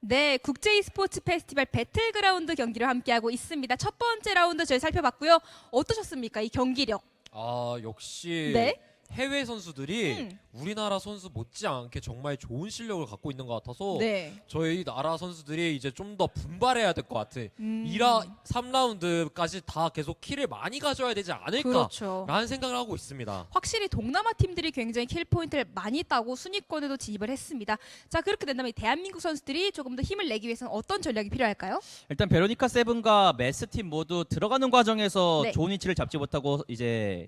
네, 국제 e스포츠 페스티벌 배틀그라운드 경기를 함께하고 있습니다. 첫 번째 라운드 저희 살펴봤고요. 어떠셨습니까? 이 경기력. 아, 역시 네. 해외 선수들이 음. 우리나라 선수 못지않게 정말 좋은 실력을 갖고 있는 것 같아서 네. 저희 나라 선수들이 이제 좀 더 분발해야 될 것 같아. 3라운드까지 다 계속 킬을 많이 가져야 되지 않을까라는 그렇죠. 생각을 하고 있습니다. 확실히 동남아 팀들이 굉장히 킬 포인트를 많이 따고 순위권에도 진입을 했습니다. 자, 그렇게 된다면 대한민국 선수들이 조금 더 힘을 내기 위해서는 어떤 전략이 필요할까요? 일단 베로니카 세븐과 메스 팀 모두 들어가는 과정에서 네. 좋은 위치를 잡지 못하고 이제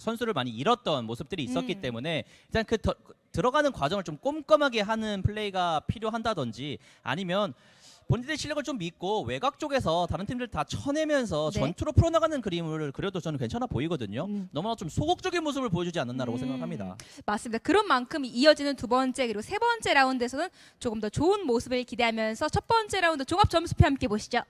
선수를 많이 잃었던 모습들이 있었기 때문에 일단 들어가는 과정을 좀 꼼꼼하게 하는 플레이가 필요한다든지 아니면 본인들의 실력을 좀 믿고 외곽 쪽에서 다른 팀들 다 쳐내면서 네. 전투로 풀어나가는 그림을 그려도 저는 괜찮아 보이거든요. 음. 너무나 좀 소극적인 모습을 보여주지 않았나라고 생각합니다. 맞습니다. 그런 만큼 이어지는 두 번째 그리고 세 번째 라운드에서는 조금 더 좋은 모습을 기대하면서 첫 번째 라운드 종합 점수표 함께 보시죠.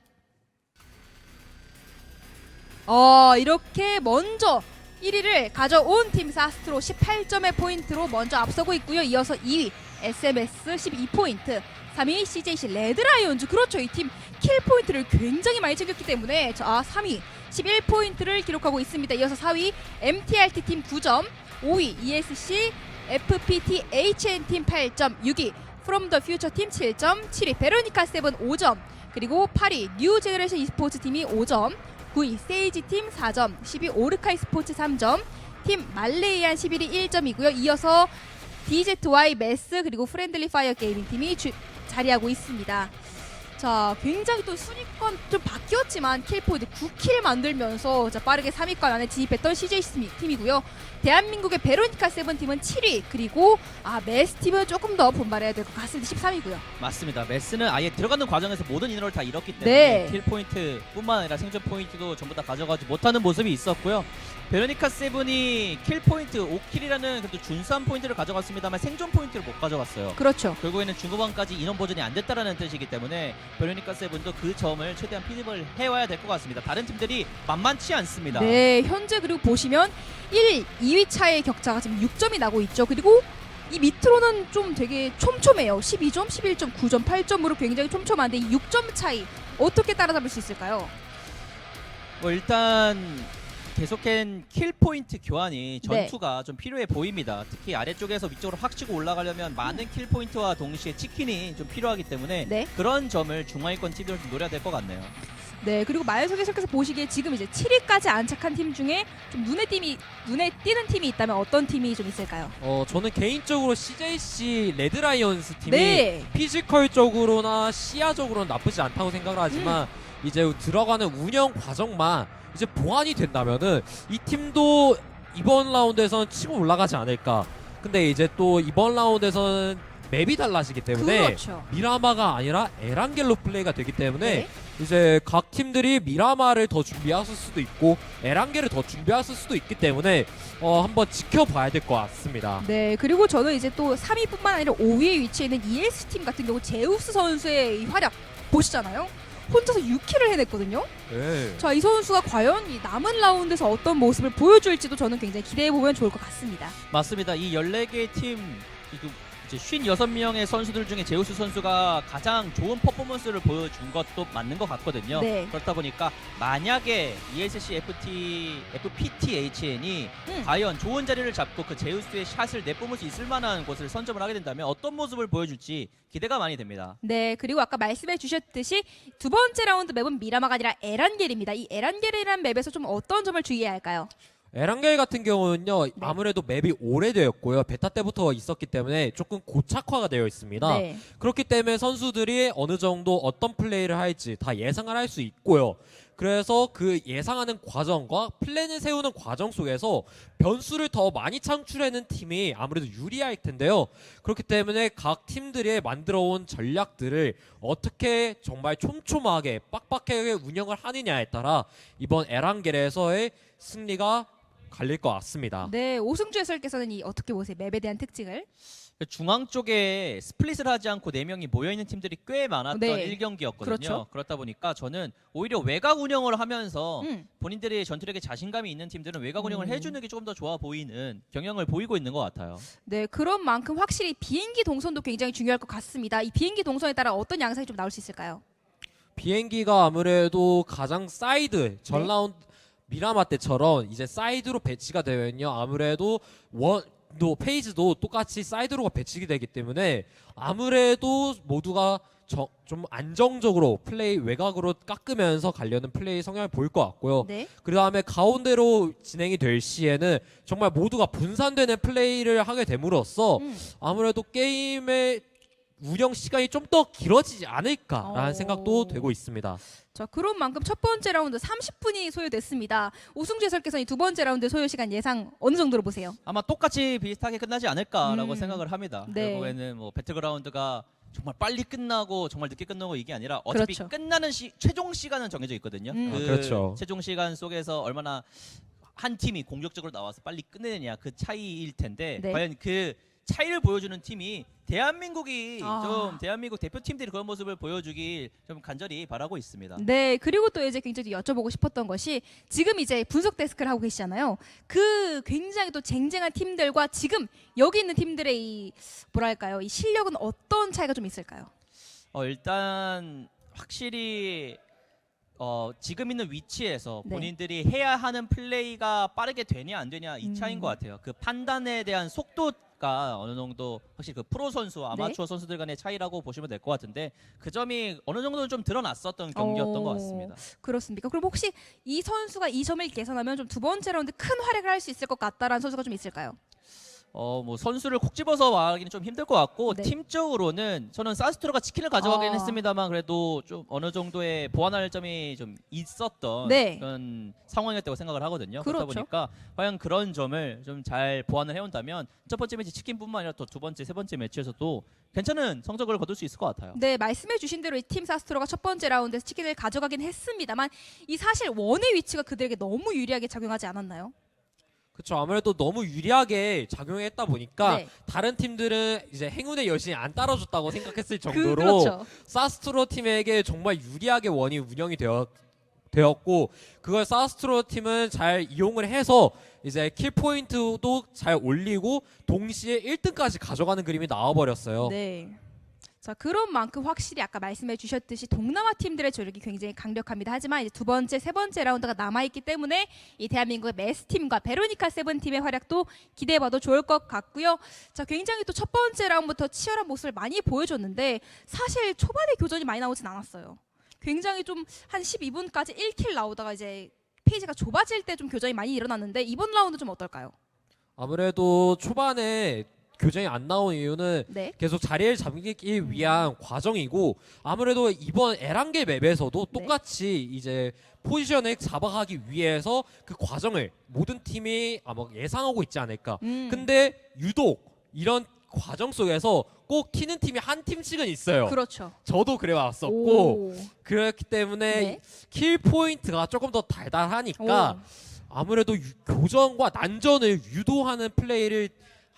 이렇게 먼저 1위를 가져온 팀 사스트로 18점의 포인트로 먼저 앞서고 있고요. 이어서 2위 SMS 12포인트, 3위 CJC 레드라이온즈. 그렇죠. 이 팀 킬 포인트를 굉장히 많이 챙겼기 때문에 3위 11포인트를 기록하고 있습니다. 이어서 4위 MTRT 팀 9점, 5위 ESC FPT HN 팀 8점, 6위 From the Future 팀 7점, 7위 베로니카 세븐 5점, 그리고 8위 뉴 제너레이션 e스포츠 팀이 5점, 9위 세이지 팀 4점, 10위 오르카이 스포츠 3점, 팀 말레이안 11위 1점이고요. 이어서 DZY 메스 그리고 프렌들리 파이어 게이밍 팀이 자리하고 있습니다. 자, 굉장히 또 순위권 좀 바뀌었지만 킬포인트 9킬 만들면서 빠르게 3위권 안에 진입했던 CJ 팀이고요. 대한민국의 베로니카 세븐 팀은 7위, 그리고 메스 팀은 조금 더 분발해야 될 것 같습니다. 13위고요. 맞습니다. 메스는 아예 들어가는 과정에서 모든 인원을 다 잃었기 때문에 네. 킬 포인트뿐만 아니라 생존 포인트도 전부 다 가져가지 못하는 모습이 있었고요. 베로니카 세븐이 킬 포인트 5킬이라는 그래도 준수한 포인트를 가져갔습니다만 생존 포인트를 못 가져갔어요. 그렇죠. 결국에는 중후반까지 인원 보존이 안 됐다라는 뜻이기 때문에 베로니카 세븐도 그 점을 최대한 피립을 해와야 될 것 같습니다. 다른 팀들이 만만치 않습니다. 네, 현재 그리고 보시면 1, 2위 차의 격차가 지금 6점이 나고 있죠. 그리고 이 밑으로는 좀 되게 촘촘해요. 12점, 11점, 9점, 8점으로 굉장히 촘촘한데 이 6점 차이 어떻게 따라잡을 수 있을까요? 일단 계속된 킬 포인트 교환이 전투가 좀 필요해 보입니다. 특히 아래쪽에서 위쪽으로 확 치고 올라가려면 많은 킬 포인트와 동시에 치킨이 좀 필요하기 때문에 네. 그런 점을 중하위권 팀들은 좀 노려야 될 것 같네요. 네, 그리고 마연석 해설께서 보시기에 지금 이제 7위까지 안착한 팀 중에 좀 눈에 띄는 팀이 있다면 어떤 팀이 좀 있을까요? 저는 개인적으로 CJC 레드라이온스 팀이 네. 피지컬적으로나 시야적으로는 나쁘지 않다고 생각을 하지만 이제 들어가는 운영 과정만 이제 보완이 된다면은 이 팀도 이번 라운드에서는 치고 올라가지 않을까. 근데 이제 또 이번 라운드에서는 맵이 달라지기 때문에 그렇죠. 미라마가 아니라 에란겔로 플레이가 되기 때문에 네. 이제 각 팀들이 미라마를 더 준비했을 수도 있고 에란겔을 더 준비했을 수도 있기 때문에 한번 지켜봐야 될 것 같습니다. 네, 그리고 저는 이제 또 3위뿐만 아니라 5위에 위치해 있는 ES 팀 같은 경우 제우스 선수의 이 활약 보시잖아요. 혼자서 6킬을 해냈거든요. 네. 자, 이 선수가 과연 이 남은 라운드에서 어떤 모습을 보여줄지도 저는 굉장히 기대해보면 좋을 것 같습니다. 맞습니다. 이 14개의 팀 이제 56명의 선수들 중에 제우스 선수가 가장 좋은 퍼포먼스를 보여준 것도 맞는 것 같거든요. 네. 그렇다 보니까 만약에 ESC FPTHN이 과연 좋은 자리를 잡고 그 제우스의 샷을 내뿜을 수 있을 만한 곳을 선점을 하게 된다면 어떤 모습을 보여줄지 기대가 많이 됩니다. 네, 그리고 아까 말씀해 주셨듯이 두 번째 라운드 맵은 미라마가 아니라 에란겔입니다. 이 에란겔이라는 맵에서 좀 어떤 점을 주의해야 할까요? 에란겔 같은 경우는요, 아무래도 맵이 오래되었고요. 베타 때부터 있었기 때문에 조금 고착화가 되어 있습니다. 네. 그렇기 때문에 선수들이 어느 정도 어떤 플레이를 할지 다 예상을 할 수 있고요. 그래서 그 예상하는 과정과 플랜을 세우는 과정 속에서 변수를 더 많이 창출하는 팀이 아무래도 유리할 텐데요. 그렇기 때문에 각 팀들이 만들어온 전략들을 어떻게 정말 촘촘하게 빡빡하게 운영을 하느냐에 따라 이번 에란겔에서의 승리가 갈릴 것 같습니다. 네, 오승주 해설께서는 어떻게 보세요? 맵에 대한 특징을? 중앙 쪽에 스플릿을 하지 않고 4명이 모여있는 팀들이 꽤 많았던 네. 1경기였거든요. 그렇죠. 그렇다 보니까 저는 오히려 외곽 운영을 하면서 음. 본인들의 전투력에 자신감이 있는 팀들은 외곽 운영을 해주는 게 조금 더 좋아 보이는 경향을 보이고 있는 것 같아요. 네, 그런 만큼 확실히 비행기 동선도 굉장히 중요할 것 같습니다. 이 비행기 동선에 따라 어떤 양상이 좀 나올 수 있을까요? 비행기가 아무래도 가장 사이드 네. 전 라운드 미라마 때처럼 이제 사이드로 배치가 되면요. 아무래도 또 페이지도 똑같이 사이드로가 배치가 되기 때문에 아무래도 모두가 좀 안정적으로 플레이 외곽으로 깎으면서 가려는 플레이 성향을 보일 것 같고요. 네. 그 다음에 가운데로 진행이 될 시에는 정말 모두가 분산되는 플레이를 하게 됨으로써 아무래도 게임의 운영 시간이 좀 더 길어지지 않을까라는 생각도 되고 있습니다. 자, 그런 만큼 첫 번째 라운드 30분이 소요됐습니다. 오승주 해설께서는 이 두 번째 라운드 소요 시간 예상 어느 정도로 보세요? 아마 똑같이 비슷하게 끝나지 않을까라고 생각을 합니다. 네. 결국에는 뭐 배틀그라운드가 정말 빨리 끝나고 정말 늦게 끝나고 이게 아니라 어차피 그렇죠. 끝나는 최종 시간은 정해져 있거든요. 음. 그 그렇죠. 최종 시간 속에서 얼마나 한 팀이 공격적으로 나와서 빨리 끝내느냐 그 차이일 텐데 네. 과연 그 차이를 보여주는 팀이 대한민국이 아. 좀 대한민국 대표팀들이 그런 모습을 보여주길 좀 간절히 바라고 있습니다. 네, 그리고 또 이제 굉장히 여쭤보고 싶었던 것이 지금 이제 분석 데스크를 하고 계시잖아요. 그 굉장히 또 쟁쟁한 팀들과 지금 여기 있는 팀들의 이 뭐랄까요, 이 실력은 어떤 차이가 좀 있을까요? 일단 확실히 지금 있는 위치에서 네. 본인들이 해야 하는 플레이가 빠르게 되냐 안 되냐 이 차이인 것 같아요. 그 판단에 대한 속도가 어느 정도 확실히 그 프로 선수, 아마추어 선수들 간의 차이라고 보시면 될 것 같은데 그 점이 어느 정도는 좀 드러났었던 경기였던 것 같습니다. 그렇습니까? 그럼 혹시 이 선수가 이 점을 개선하면 좀 두 번째 라운드 큰 활약을 할 수 있을 것 같다라는 선수가 좀 있을까요? 뭐 선수를 콕 집어서 말하기는 좀 힘들 것 같고 네. 팀적으로는 저는 사스트로가 치킨을 가져가긴 했습니다만 그래도 좀 어느 정도의 보완할 점이 좀 있었던 네. 그런 상황이었다고 생각을 하거든요. 그렇죠. 그렇다 보니까 과연 그런 점을 좀 잘 보완을 해온다면 첫 번째 매치 치킨뿐만 아니라 또 두 번째, 세 번째 매치에서도 괜찮은 성적을 거둘 수 있을 것 같아요. 네, 말씀해주신 대로 이 팀 사스트로가 첫 번째 라운드에서 치킨을 가져가긴 했습니다만 이 사실 원의 위치가 그들에게 너무 유리하게 작용하지 않았나요? 그렇죠. 아무래도 너무 유리하게 작용했다 보니까 네. 다른 팀들은 이제 행운의 여신이 안 따라줬다고 생각했을 정도로 그렇죠. 사스트로 팀에게 정말 유리하게 원이 운영이 되었고 그걸 사스트로 팀은 잘 이용을 해서 이제 킬 포인트도 잘 올리고 동시에 1등까지 가져가는 그림이 나와버렸어요. 네. 자, 그런 만큼 확실히 아까 말씀해 주셨듯이 동남아 팀들의 조력이 굉장히 강력합니다. 하지만 이제 두 번째, 세 번째 라운드가 남아있기 때문에 이 대한민국의 메스 팀과 베로니카 세븐 팀의 활약도 기대해봐도 좋을 것 같고요. 자, 굉장히 또 첫 번째 라운드부터 치열한 모습을 많이 보여줬는데 사실 초반에 교전이 많이 나오진 않았어요. 굉장히 좀 한 12분까지 1킬 나오다가 이제 페이지가 좁아질 때 좀 교전이 많이 일어났는데 이번 라운드 좀 어떨까요? 아무래도 초반에 교정이 안 나온 이유는 네. 계속 자리를 잡기 위한 과정이고 아무래도 이번 에란겔 맵에서도 똑같이 이제 포지션을 잡아가기 위해서 그 과정을 모든 팀이 아마 예상하고 있지 않을까. 근데 유독 이런 과정 속에서 꼭 튀는 팀이 한 팀씩은 있어요. 그렇죠. 저도 그래 왔었고 오. 그렇기 때문에 네. 킬 포인트가 조금 더 달달하니까 아무래도 교전과 난전을 유도하는 플레이를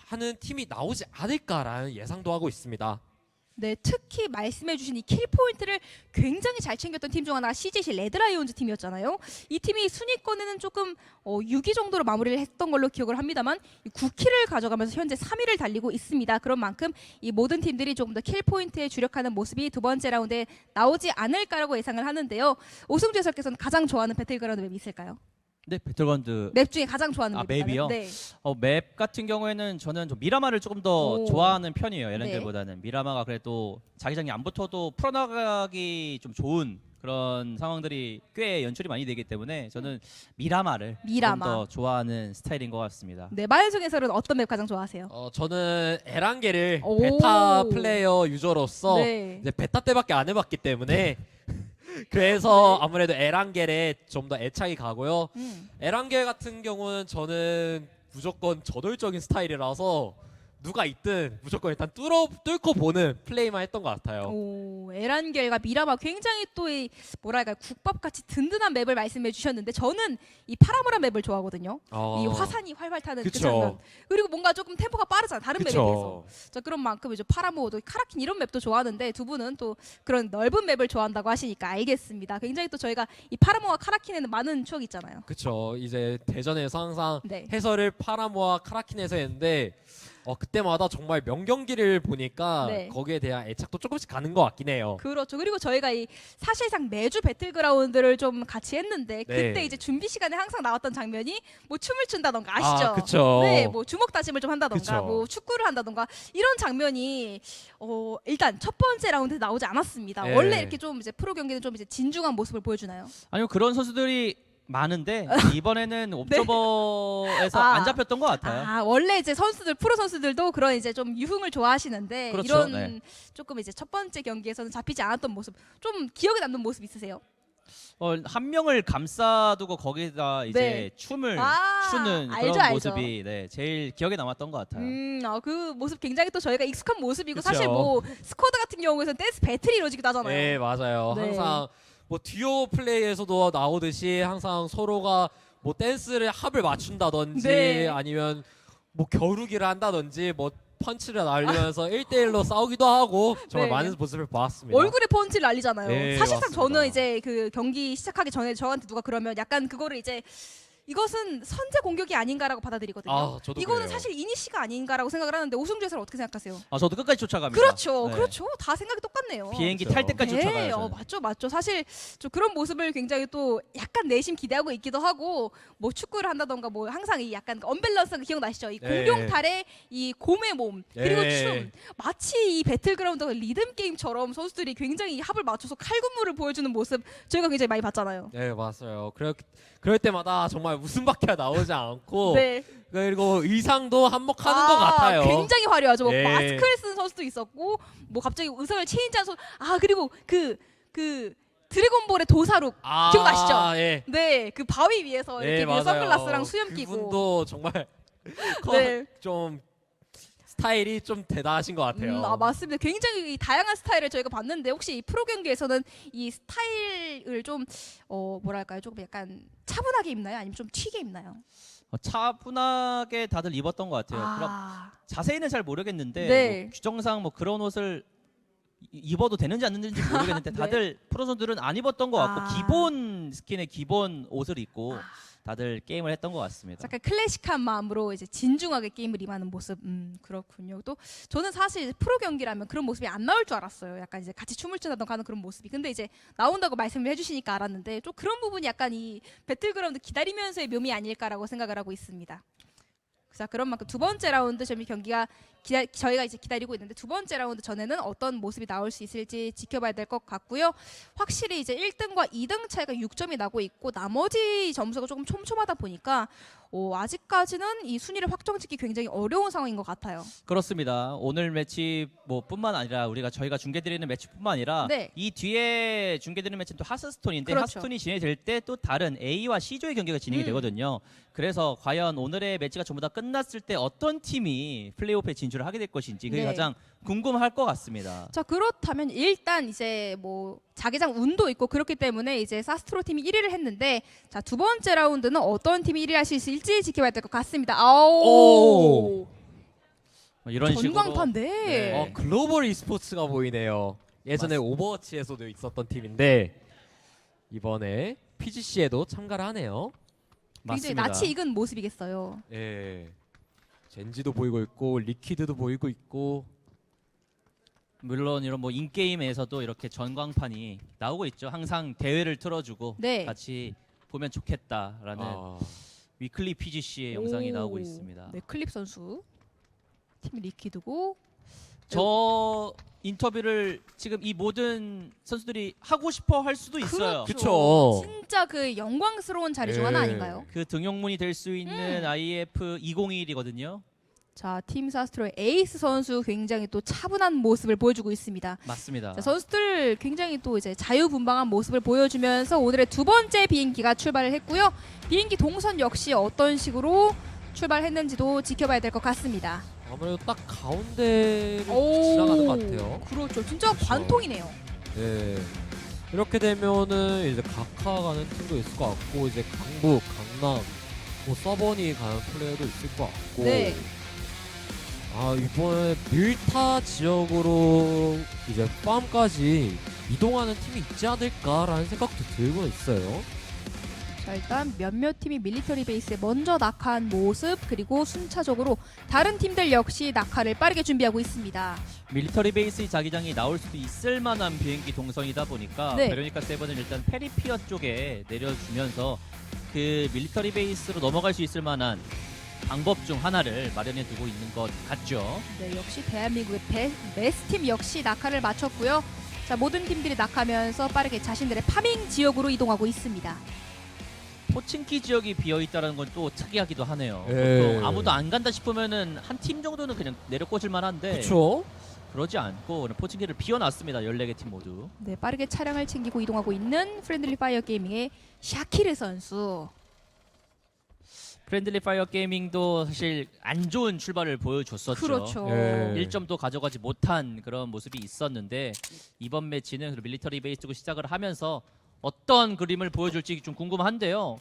하는 팀이 나오지 않을까라는 예상도 하고 있습니다. 네, 특히 말씀해주신 이 킬 포인트를 굉장히 잘 챙겼던 팀 중 하나가 CJC 레드라이온즈 팀이었잖아요. 이 팀이 순위권에는 조금 6위 정도로 마무리를 했던 걸로 기억을 합니다만 9킬을 가져가면서 현재 3위를 달리고 있습니다. 그런 만큼 이 모든 팀들이 조금 더 킬 포인트에 주력하는 모습이 두 번째 라운드에 나오지 않을까라고 예상을 하는데요. 오승주 해설께서는 가장 좋아하는 배틀그라운드 맵이 있을까요? 네, 배틀그라운드 맵 중에 가장 좋아하는 맵이 맵이요? 네. 맵 같은 경우에는 저는 좀 미라마를 조금 더 오. 좋아하는 편이에요. 에란겔보다는 미라마가 그래도 자기장이 안 붙어도 풀어나가기 좀 좋은 그런 상황들이 꽤 연출이 많이 되기 때문에 저는 미라마를 좀 더 좋아하는 스타일인 것 같습니다. 네, 마현성 해설은 어떤 맵 가장 좋아하세요? 저는 에란겔을 오. 베타 플레이어 유저로서 네. 이제 베타 때밖에 안 해봤기 때문에 그래서 아무래도 에란겔에 좀 더 애착이 가고요. 에란겔 같은 경우는 저는 무조건 저돌적인 스타일이라서 누가 있든 무조건 일단 뚫고 보는 플레이만 했던 것 같아요. 오, 에란겔과 미라마 굉장히 또 이 뭐랄까 국밥같이 든든한 맵을 말씀해 주셨는데 저는 이 파라모라 맵을 좋아하거든요. 이 화산이 활활 타는 그 그쵸. 장면. 그리고 뭔가 조금 템포가 빠르잖아. 다른 맵에 비해서. 그쵸. 자, 그런 만큼 이제 파라모도 카라킨 이런 맵도 좋아하는데 두 분은 또 그런 넓은 맵을 좋아한다고 하시니까 알겠습니다. 굉장히 또 저희가 이 파라모와 카라킨에는 많은 추억이 있잖아요. 그쵸. 이제 대전에서 항상 네. 해설을 파라모와 카라킨에서 했는데 그때마다 정말 명경기를 보니까 네. 거기에 대한 애착도 조금씩 가는 것 같긴 해요. 그렇죠. 그리고 저희가 이 사실상 매주 배틀그라운드를 좀 같이 했는데 네. 그때 이제 준비 시간에 항상 나왔던 장면이 뭐 춤을 춘다던가 아시죠? 그쵸. 네, 뭐 주먹 다짐을 좀 한다던가 그쵸. 뭐 축구를 한다던가 이런 장면이 일단 첫 번째 라운드에 나오지 않았습니다. 네. 원래 이렇게 좀 이제 프로 경기는 좀 이제 진중한 모습을 보여주나요? 아니요, 그런 선수들이 많은데 이번에는 옵저버에서 아. 안 잡혔던 것 같아요. 아, 원래 이제 프로 선수들도 그런 이제 좀 유흥을 좋아하시는데 그렇죠. 이런 네. 조금 이제 첫 번째 경기에서는 잡히지 않았던 모습, 좀 기억에 남는 모습 있으세요? 한 명을 감싸두고 거기다 이제 네. 춤을 아, 추는 알죠, 그런 알죠. 모습이 제일 기억에 남았던 것 같아요. 그 모습 굉장히 또 저희가 익숙한 모습이고 그쵸. 사실 뭐 스쿼드 같은 경우에는 댄스 배틀이 이루어지기도 하잖아요. 네, 맞아요. 네. 항상 뭐 듀오 플레이에서도 나오듯이 항상 서로가 뭐 댄스를 합을 맞춘다든지 네. 아니면 뭐 겨루기를 한다든지 뭐 펀치를 날리면서 1대1로 싸우기도 하고 정말 네. 많은 모습을 보았습니다. 얼굴에 펀치를 날리잖아요. 네, 사실상 맞습니다. 저는 이제 그 경기 시작하기 전에 저한테 누가 그러면 약간 그거를 이제 이것은 선제 공격이 아닌가라고 받아들이거든요. 저도 이거는 그래요. 사실 이니시가 아닌가라고 생각을 하는데 오승주 해설은 어떻게 생각하세요? 저도 끝까지 쫓아갑니다. 그렇죠, 네. 그렇죠. 다 생각이 똑같네요. 비행기 그렇죠. 탈 때까지 네, 쫓아가요. 맞죠, 맞죠. 사실 저 그런 모습을 굉장히 또 약간 내심 기대하고 있기도 하고, 뭐 축구를 한다던가 뭐 항상 이 약간 언밸런스가 기억나시죠? 이 네. 공룡탈의 이 곰의 몸 그리고 네. 춤, 마치 이 배틀그라운드 리듬 게임처럼 선수들이 굉장히 합을 맞춰서 칼군무를 보여주는 모습 저희가 굉장히 많이 봤잖아요. 네, 맞아요. 그럴 때마다 정말 웃음밖에 나오지 않고 네. 그리고 의상도 한몫하는 것 같아요. 굉장히 화려하죠. 뭐 네. 마스크를 쓴 선수도 있었고, 뭐 갑자기 의상을 체인지한 선수. 그리고 그 드래곤볼의 도사룩 기억나시죠? 예. 네, 그 바위 위에서 이렇게 네, 그 맞아요. 선글라스랑 수염 끼고. 그분도 정말 네. 좀 스타일이 좀 대단하신 것 같아요. 맞습니다. 굉장히 다양한 스타일을 저희가 봤는데 혹시 이 프로 경기에서는 이 스타일을 좀 뭐랄까요? 조금 약간 차분하게 입나요? 아니면 좀 튀게 입나요? 차분하게 다들 입었던 것 같아요. 그럼 자세히는 잘 모르겠는데 네. 뭐 규정상 뭐 그런 옷을 입어도 되는지 안 되는지 모르겠는데 네. 다들 프로 선수들은 안 입었던 것 같고 기본 스킨에 기본 옷을 입고 다들 게임을 했던 것 같습니다. 약간 클래식한 마음으로 이제 진중하게 게임을 임하는 모습. 그렇군요. 또 저는 사실 프로 경기라면 그런 모습이 안 나올 줄 알았어요. 약간 이제 같이 춤을 추다던가 하는 그런 모습이. 근데 이제 나온다고 말씀을 해주시니까 알았는데 좀 그런 부분이 약간 이 배틀그라운드 기다리면서의 묘미 아닐까라고 생각을 하고 있습니다. 자, 그런 만큼 두 번째 라운드 경기가 저희가 이제 기다리고 있는데 두 번째 라운드 전에는 어떤 모습이 나올 수 있을지 지켜봐야 될 것 같고요. 확실히 이제 1등과 2등 차이가 6점이 나고 있고 나머지 점수가 조금 촘촘하다 보니까 아직까지는 이 순위를 확정짓기 굉장히 어려운 상황인 것 같아요. 그렇습니다. 오늘 매치 뿐만 아니라 저희가 중계드리는 매치뿐만 아니라 네. 이 뒤에 중계드리는 매치는 또 하스스톤인데 그렇죠. 하스스톤이 진행될 때 또 다른 A와 C조의 경기가 진행이 되거든요. 그래서 과연 오늘의 매치가 전부 다 끝났을 때 어떤 팀이 플레이오프에 진출을 하게 될 것인지 그게 네. 가장 궁금할 것 같습니다. 자, 그렇다면 일단 이제 뭐 자기장 운도 있고 그렇기 때문에 이제 사스트로 팀이 1위를 했는데 자, 두 번째 라운드는 어떤 팀이 1위 할 수 있을지 지켜봐야 될 것 같습니다. 오! 이런 전광판데. 네. 글로벌 e스포츠가 보이네요. 예전에 오버워치에서도 있었던 팀인데 이번에 PGC에도 참가를 하네요. 굉장히 맞습니다. 낯이 익은 모습이겠어요. 예. 젠지도 보이고 있고 리퀴드도 보이고 있고 물론 이런 뭐 인게임에서도 이렇게 전광판이 나오고 있죠. 항상 대회를 틀어주고 네. 같이 보면 좋겠다라는 위클리 PGC의 영상이 나오고 있습니다. 네, 클립 선수 팀 리퀴드고. 저 인터뷰를 지금 이 모든 선수들이 하고 싶어 할 수도 있어요. 그쵸. 진짜 그 영광스러운 자리 중 예. 하나 아닌가요? 그 등용문이 될 수 있는 IF 2021이거든요. 자, 팀 사스트로의 에이스 선수 굉장히 또 차분한 모습을 보여주고 있습니다. 맞습니다. 자, 선수들 굉장히 또 이제 자유분방한 모습을 보여주면서 오늘의 두 번째 비행기가 출발을 했고요. 비행기 동선 역시 어떤 식으로 출발했는지도 지켜봐야 될 것 같습니다. 아무래도 딱 가운데를 오, 지나가는 것 같아요. 그렇죠. 진짜 그렇죠. 관통이네요. 네. 이렇게 되면은 이제 각하 가는 팀도 있을 것 같고 이제 강북, 강남, 뭐 서버니 가는 플레이어도 있을 것 같고. 네. 아 이번에 밀타 지역으로 이제 팜까지 이동하는 팀이 있지 않을까라는 생각도 들고 있어요. 자, 일단 몇몇 팀이 밀리터리 베이스에 먼저 낙하한 모습, 그리고 순차적으로 다른 팀들 역시 낙하를 빠르게 준비하고 있습니다. 밀리터리 베이스 자기장이 나올 수도 있을 만한 비행기 동선이다 보니까 네. 베로니카 세븐은 일단 페리피어 쪽에 내려주면서 그 밀리터리 베이스로 넘어갈 수 있을 만한 방법 중 하나를 마련해 두고 있는 것 같죠. 네, 역시 대한민국의 베스팀 역시 낙하를 마쳤고요. 자, 모든 팀들이 낙하면서 빠르게 자신들의 파밍 지역으로 이동하고 있습니다. 포칭키 지역이 비어 있다는 건 또 특이하기도 하네요. 예. 보통 아무도 안 간다 싶으면은 한 팀 정도는 그냥 내려 꽂을 만한데 그렇죠. 그러지 않고 그냥 포칭키를 비워놨습니다. 14개 팀 모두. 네, 빠르게 차량을 챙기고 이동하고 있는 프렌들리 파이어 게이밍의 샤키르 선수. 프렌들리 파이어 게이밍도 사실 안 좋은 출발을 보여줬었죠. 그렇죠. 예. 1점도 가져가지 못한 그런 모습이 있었는데 이번 매치는 밀리터리 베이스로 시작을 하면서 어떤 그림을 보여줄지 좀 궁금한데요.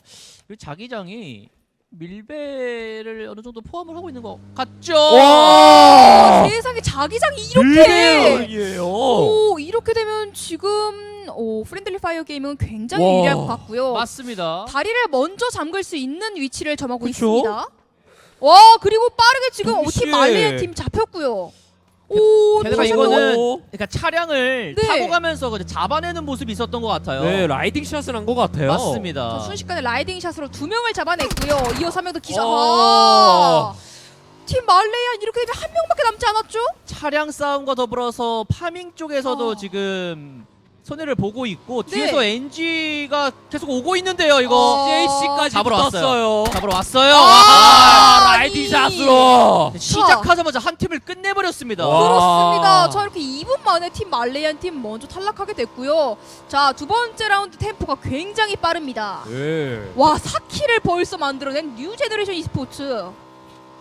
이 자기장이 밀배를 어느 정도 포함을 하고 있는 것 같죠? 와! 세상에 자기장이 이렇게 이에요. 오, 이렇게 되면 지금 프렌들리 파이어 게임은 굉장히 와. 유리할 것 같고요. 맞습니다. 다리를 먼저 잠글 수 있는 위치를 점하고 그쵸? 있습니다. 와, 그리고 빠르게 지금 동시에. 팀 말레이안 팀 잡혔고요. 오, 게다가 다시 이거는 오. 그러니까 차량을 네. 타고 가면서 그냥 잡아내는 모습이 있었던 것 같아요. 네, 라이딩 샷을 한 것 같아요. 맞습니다. 자, 순식간에 라이딩 샷으로 2명을 잡아냈고요. 이어서 한 명 더 기절. 오. 와. 팀 말레이안 이렇게 되면 한 명밖에 남지 않았죠? 차량 싸움과 더불어서 파밍 쪽에서도 어. 지금 손해를 보고 있고 네. 뒤에서 NG가 계속 오고 있는데요. 이거 JC까지 잡으러 붙었어요. 잡으러 왔어요. 아, 아니. 라이딩 샷으로. 시작하자마자 한 팀을 끝내버렸습니다. 와. 그렇습니다. 자, 이렇게 2분 만에 팀 말레이안 팀 먼저 탈락하게 됐고요. 자, 두 번째 라운드 템포가 굉장히 빠릅니다. 네. 와, 4킬을 벌써 만들어낸 뉴 제너레이션 e스포츠.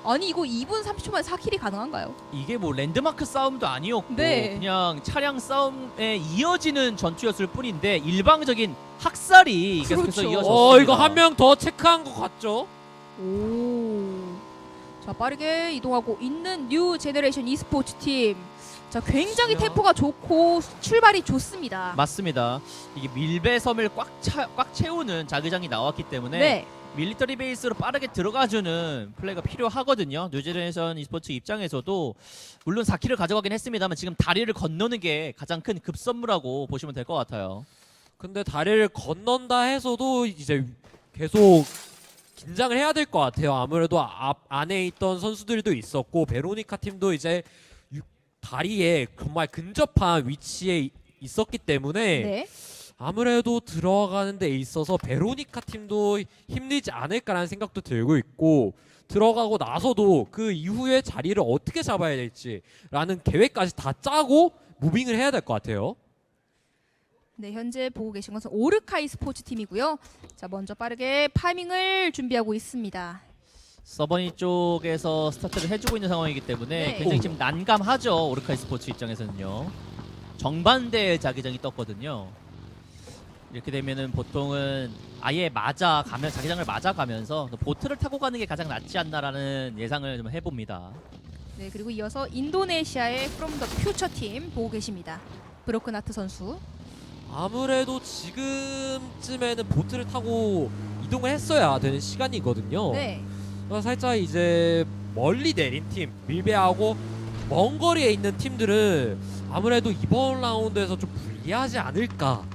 아니, 이거 2분 30초 만에 4킬이 가능한가요? 이게 뭐 랜드마크 싸움도 아니었고 네. 그냥 차량 싸움에 이어지는 전투였을 뿐인데 일방적인 학살이 계속해서 그렇죠. 이어졌습니다. 이거 한 명 더 체크한 것 같죠? 오. 자, 빠르게 이동하고 있는 뉴 제너레이션 e스포츠 팀. 자, 굉장히 그렇죠. 템포가 좋고 출발이 좋습니다. 맞습니다. 이게 밀배섬을 꽉 채우는 자기장이 나왔기 때문에 네. 밀리터리 베이스로 빠르게 들어가주는 플레이가 필요하거든요. 뉴제너레이션 e스포츠 입장에서도 물론 4킬을 가져가긴 했습니다만 지금 다리를 건너는 게 가장 큰 급선무라고 보시면 될 것 같아요. 근데 다리를 건넌다 해서도 이제 계속 긴장을 해야 될 것 같아요. 아무래도 안에 있던 선수들도 있었고 베로니카 팀도 이제 다리에 정말 근접한 위치에 있었기 때문에 네. 아무래도 들어가는 데 있어서 베로니카 팀도 힘들지 않을까라는 생각도 들고 있고 들어가고 나서도 그 이후에 자리를 어떻게 잡아야 될지라는 계획까지 다 짜고 무빙을 해야 될 것 같아요. 네, 현재 보고 계신 것은 오르카이 스포츠 팀이고요. 자, 먼저 빠르게 파밍을 준비하고 있습니다. 서버니 쪽에서 스타트를 해주고 있는 상황이기 때문에 네. 굉장히 지금 난감하죠. 오르카이 스포츠 입장에서는요. 정반대의 자기장이 떴거든요. 이렇게 되면은 보통은 아예 자기장을 맞아가면서 보트를 타고 가는 게 가장 낫지 않나라는 예상을 좀 해봅니다. 네, 그리고 이어서 인도네시아의 From the Future 팀 보고 계십니다. 브로큰하트 선수. 아무래도 지금쯤에는 보트를 타고 이동을 했어야 되는 시간이거든요. 네. 살짝 이제 멀리 내린 팀, 밀배하고 먼 거리에 있는 팀들은 아무래도 이번 라운드에서 좀 불리하지 않을까.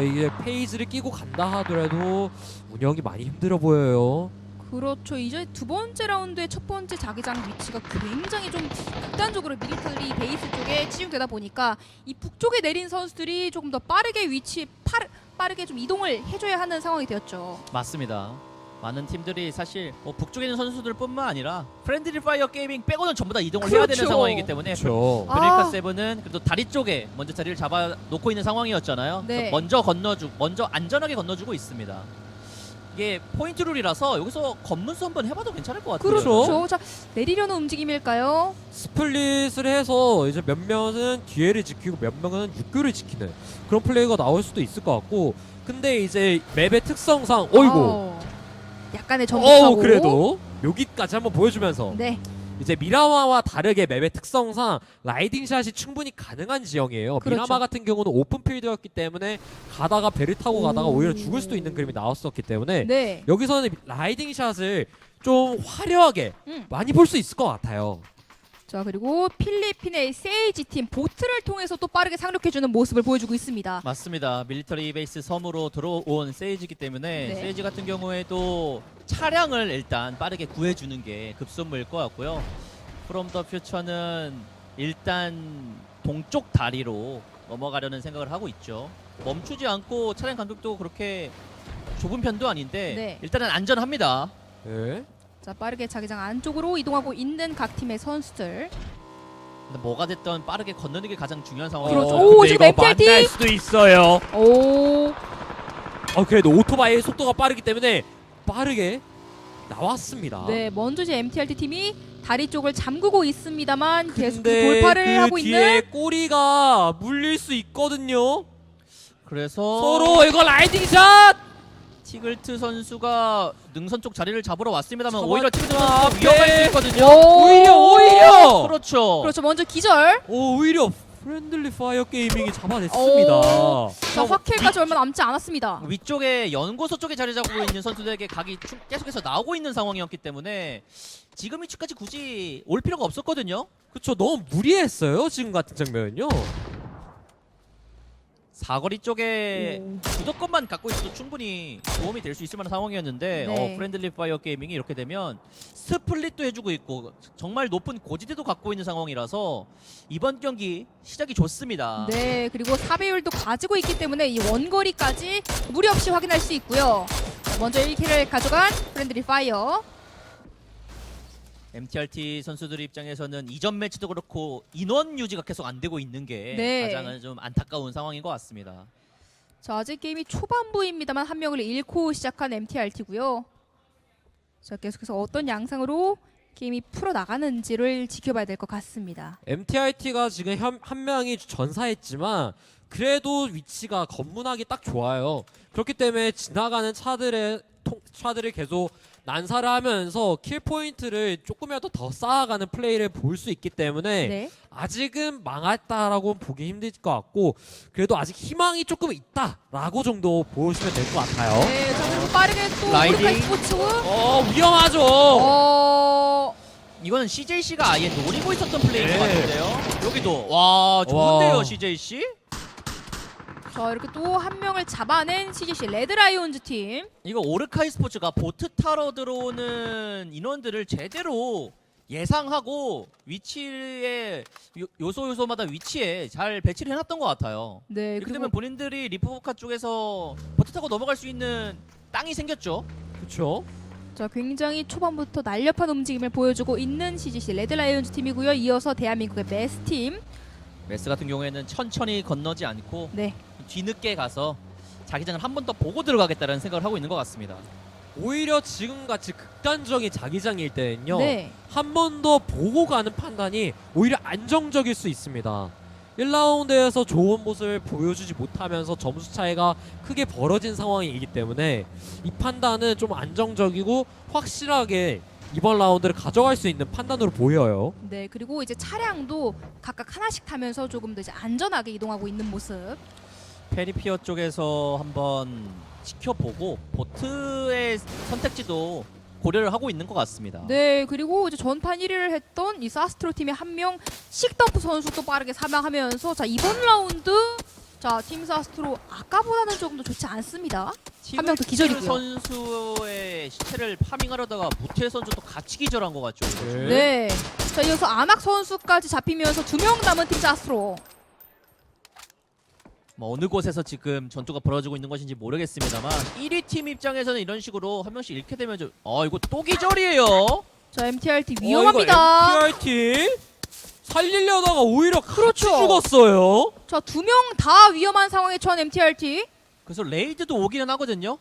이게 페이지를 끼고 간다 하더라도 운영이 많이 힘들어 보여요. 그렇죠. 이제 두 번째 라운드의 첫 번째 자기장 위치가 굉장히 좀 극단적으로 밀리터리 베이스 쪽에 치중되다 보니까 이 북쪽에 내린 선수들이 조금 더 빠르게 빠르게 좀 이동을 해줘야 하는 상황이 되었죠. 맞습니다. 많은 팀들이 사실 북쪽에 있는 선수들뿐만 아니라 프렌들리 파이어 게이밍 빼고는 전부 다 이동을 해야 되는 그렇죠. 상황이기 때문에 그렇죠. 베네리카 아. 세븐은 그래도 다리 쪽에 먼저 자리를 잡아 놓고 있는 상황이었잖아요. 네. 그래서 먼저 안전하게 건너주고 있습니다. 이게 포인트 룰이라서 여기서 검문수 한번 해봐도 괜찮을 것 같아요. 그렇죠. 자, 내리려는 움직임일까요? 스플릿을 해서 이제 몇 명은 뒤에를 지키고 몇 명은 육교를 지키는 그런 플레이가 나올 수도 있을 것 같고, 근데 이제 맵의 특성상 어이고 아우, 약간의 정복하고. 그래도 여기까지 한번 보여주면서 네. 이제 미라마와 다르게 맵의 특성상 라이딩샷이 충분히 가능한 지형이에요. 그렇죠. 미라마 같은 경우는 오픈필드였기 때문에 가다가 배를 타고 가다가 오히려 죽을 수도 있는 그림이 나왔었기 때문에 네. 여기서는 라이딩샷을 좀 화려하게 많이 볼 수 있을 것 같아요. 자, 그리고 필리핀의 세이지 팀 보트를 통해서 또 빠르게 상륙해주는 모습을 보여주고 있습니다. 맞습니다. 밀리터리 베이스 섬으로 들어온 세이지기 때문에 네. 세이지 같은 경우에도 차량을 일단 빠르게 구해주는 게 급선무일 것 같고요. 프롬 더 퓨처는 일단 동쪽 다리로 넘어가려는 생각을 하고 있죠. 멈추지 않고 차량 간격도 그렇게 좁은 편도 아닌데 네. 일단은 안전합니다. 네. 자, 빠르게 자기장 안쪽으로 이동하고 있는 각 팀의 선수들. 근데 뭐가 됐든 빠르게 건너는 게 가장 중요한 상황이죠. 그렇죠. 오, 근데 지금 이거 MTLT? 만날 수도 있어요. 오, 그래도 오토바이의 속도가 빠르기 때문에 빠르게 나왔습니다. 네, 먼저 이제 MTRT 팀이 다리 쪽을 잠그고 있습니다만 계속 근데 돌파를 그 하고 뒤에 있는. 꼬리가 물릴 수 있거든요. 그래서 서로 이거 라이딩샷. 티글트 선수가 능선 쪽 자리를 잡으러 왔습니다만 잡았다. 오히려 티글트 선수가 앞에. 위험할 수 있거든요. 오히려. 그렇죠. 그렇죠. 먼저 기절. 오히려 프렌들리 파이어 게이밍이 잡아냈습니다. 자, 확킬까지 얼마 남지 않았습니다. 위쪽에 연구소 쪽에 자리 잡고 있는 선수들에게 각이 계속해서 나오고 있는 상황이었기 때문에 지금 위치까지 굳이 올 필요가 없었거든요. 그쵸, 너무 무리했어요 지금 같은 장면은요. 사거리 쪽에 주도권만 갖고 있어도 충분히 도움이 될 수 있을 만한 상황이었는데 네. 프렌들리 파이어 게이밍이 이렇게 되면 스플릿도 해주고 있고 정말 높은 고지대도 갖고 있는 상황이라서 이번 경기 시작이 좋습니다. 네, 그리고 4배율도 가지고 있기 때문에 이 원거리까지 무리 없이 확인할 수 있고요. 자, 먼저 1킬을 가져간 프렌들리 파이어. MTRT 선수들 입장에서는 이전 매치도 그렇고 인원 유지가 계속 안 되고 있는 게 네. 가장 좀 안타까운 상황인 것 같습니다. 자, 아직 게임이 초반부입니다만 한 명을 잃고 시작한 MTRT고요. 자, 계속해서 어떤 양상으로 게임이 풀어나가는지를 지켜봐야 될 것 같습니다. MTRT가 지금 한 명이 전사했지만 그래도 위치가 검문하기 딱 좋아요. 그렇기 때문에 지나가는 차들을 계속 난사를 하면서 킬 포인트를 조금이라도 더 쌓아가는 플레이를 볼 수 있기 때문에 네. 아직은 망했다라고 보기 힘들 것 같고, 그래도 아직 희망이 조금 있다라고 정도 보시면 될 것 같아요. 네, 자, 그리고 빠르게 또 라이딩. 모리카이 스포츠. 위험하죠. 이거는 CJC가 아예 노리고 있었던 플레이인 네. 것 같은데요. 여기도 와 좋은데요 와. CJC. 자, 이렇게 또 한 명을 잡아낸 CGC 레드라이온즈 팀. 이거 오르카이 스포츠가 보트 타러 들어오는 인원들을 제대로 예상하고 위치에 요소마다 위치에 잘 배치를 해놨던 것 같아요. 네, 이렇게 그리고 되면 본인들이 리프보카 쪽에서 보트 타고 넘어갈 수 있는 땅이 생겼죠. 그렇죠. 자, 굉장히 초반부터 날렵한 움직임을 보여주고 있는 CGC 레드라이온즈 팀이고요. 이어서 대한민국의 메스 팀. 메스 같은 경우에는 천천히 건너지 않고 네. 뒤늦게 가서 자기장을 한 번 더 보고 들어가겠다는 생각을 하고 있는 것 같습니다. 오히려 지금같이 극단적인 자기장일 때는요, 네. 한 번 더 보고 가는 판단이 오히려 안정적일 수 있습니다. 1라운드에서 좋은 모습을 보여주지 못하면서 점수 차이가 크게 벌어진 상황이기 때문에 이 판단은 좀 안정적이고 확실하게 이번 라운드를 가져갈 수 있는 판단으로 보여요. 네, 그리고 이제 차량도 각각 하나씩 타면서 조금 더 이제 안전하게 이동하고 있는 모습. 페리피어 쪽에서 한번 지켜보고 보트의 선택지도 고려를 하고 있는 것 같습니다. 네, 그리고 이제 전판 1위를 했던 이 사스트로 팀의 한 명 식덤프 선수도 빠르게 사망하면서 자, 이번 라운드 자, 팀 사스트로 아까보다는 조금 더 좋지 않습니다. 한 명 더 기절이고요. 선수의 시체를 파밍하려다가 무태 선수도 같이 기절한 것 같죠. 네. 자, 이어서 아낙 선수까지 잡히면서 2명 남은 팀 사스트로. 뭐 어느 곳에서 지금 전투가 벌어지고 있는 것인지 모르겠습니다만 1위 팀 입장에서는 이런 식으로 한 명씩 잃게 되면 좀 이거 또 기절이에요. 자, MTRT 위험합니다. 이거 MTRT 살리려다가 오히려 같이 그렇죠. 죽었어요. 자, 2명 다 위험한 상황에 처한 MTRT. 그래서 레이드도 오기는 하거든요.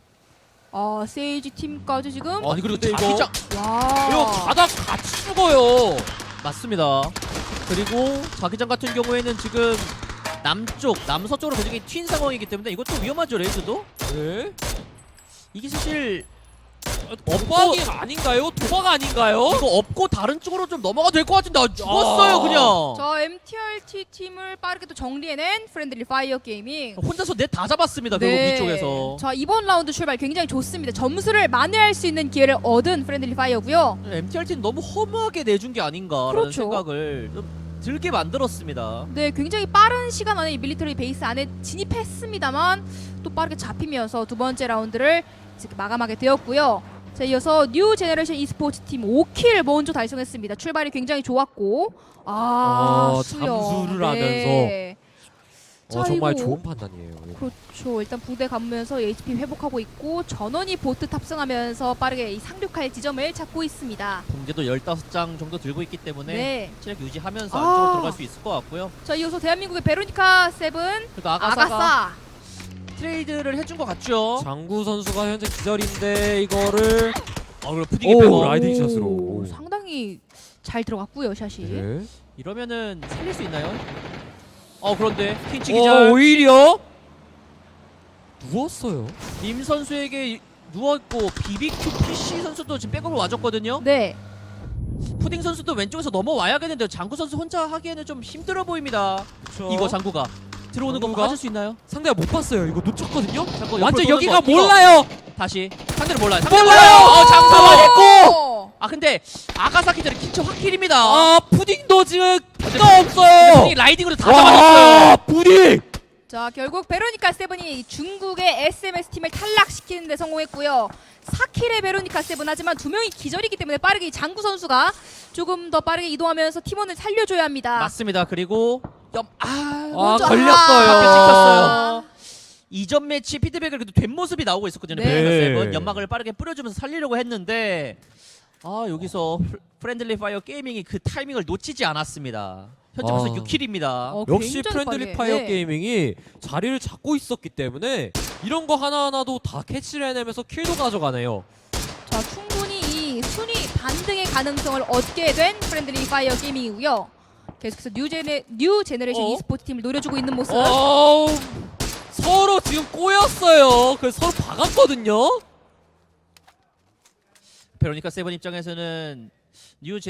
세이지 팀까지 지금 아니 그리고 근데 이거- 자기장 와. 이거 가다 같이 죽어요. 맞습니다. 그리고 자기장 같은 경우에는 지금 남서쪽으로 굉장히 튄 상황이기 때문에 이것도 위험하죠. 레이즈도. 네. 이게 사실 도박이 아닌가요? 도박 아닌가요? 이거 업고 다른 쪽으로 좀 넘어가도 될 것 같은데 죽었어요 그냥. 저 MTRT 팀을 빠르게 또 정리해낸 프렌들리 파이어 게이밍. 혼자서 넷 다 잡았습니다. 결국 위쪽에서. 자, 이번 라운드 출발 굉장히 좋습니다. 점수를 만회할 수 있는 기회를 얻은 프렌들리 파이어고요. MTRT는 너무 허무하게 내준 게 아닌가라는 그렇죠. 생각을 좀 들게 만들었습니다. 네, 굉장히 빠른 시간 안에 이 밀리터리 베이스 안에 진입했습니다만 또 빠르게 잡히면서 두 번째 라운드를 이제 마감하게 되었고요. 자, 이어서 뉴 제너레이션 e스포츠 팀 5킬 먼저 달성했습니다. 출발이 굉장히 좋았고 수영. 잠수를 네. 자, 정말 이거- 좋은 판단이에요. 그렇죠. 일단 부대 감으면서 HP 회복하고 있고 전원이 보트 탑승하면서 빠르게 이 상륙할 지점을 찾고 있습니다. 붕대도 15장 정도 들고 있기 때문에 네. 체력 유지하면서 아. 안쪽으로 들어갈 수 있을 것 같고요. 자, 이어서 대한민국의 베로니카 세븐 그리고 아가사가 아가사. 트레이드를 해준 것 같죠. 장구 선수가 현재 기절인데 이거를 그리고 푸딩이 오, 빼고 라이딩 샷으로. 상당히 잘 들어갔고요, 샷이. 네. 이러면은 살릴 수 있나요? 그런데 퀸치 기절. 오히려 누웠어요. 님 선수에게 누웠고 BBQ PC 선수도 지금 백업을 와줬거든요. 네. 푸딩 선수도 왼쪽에서 넘어와야겠는데요. 장구 선수 혼자 하기에는 좀 힘들어 보입니다. 그쵸. 이거 장구가 들어오는 거 장구가? 맞을 수 있나요? 상대가 못 봤어요. 이거 놓쳤거든요. 장구 완전 옆으로 여기가 도는 거. 몰라요. 다시 상대를 몰라요. 몰라요. 장구 잡아냈고. 근데 아가사키들이 킨처 확킬입니다. 푸딩도 지금 피가 없어요. 푸딩이 라이딩으로 다 잡아냈어요. 푸딩. 자, 결국 베로니카 세븐이 중국의 SMS 팀을 탈락시키는 데 성공했고요. 4킬의 베로니카 세븐 하지만 두 명이 기절이기 때문에 빠르게 이 장구 선수가 조금 더 빠르게 이동하면서 팀원을 살려줘야 합니다. 맞습니다. 그리고 먼저- 걸렸어요. 앞에 찍혔어요. 이전 매치 피드백을 그래도 된 모습이 나오고 있었거든요. 네. 베로니카 세븐 연막을 빠르게 뿌려주면서 살리려고 했는데 여기서 프렌들리 파이어 게이밍이 그 타이밍을 놓치지 않았습니다. 현재 벌써 6킬입니다. 역시 굉장히 프렌들리 빠르게. 파이어 네. 게이밍이 자리를 잡고 있었기 때문에 이런 거 하나하나도 다 캐치를 해내면서 킬도 가져가네요. 자, 충분히 이 순위 반등의 가능성을 얻게 된 프렌들리 파이어 게이밍이고요. 계속해서 뉴 제너레이션 e스포츠 팀을 노려주고 있는 모습. 서로 지금 꼬였어요. 그래서 서로 박았거든요. 베로니카 세븐 입장에서는 뉴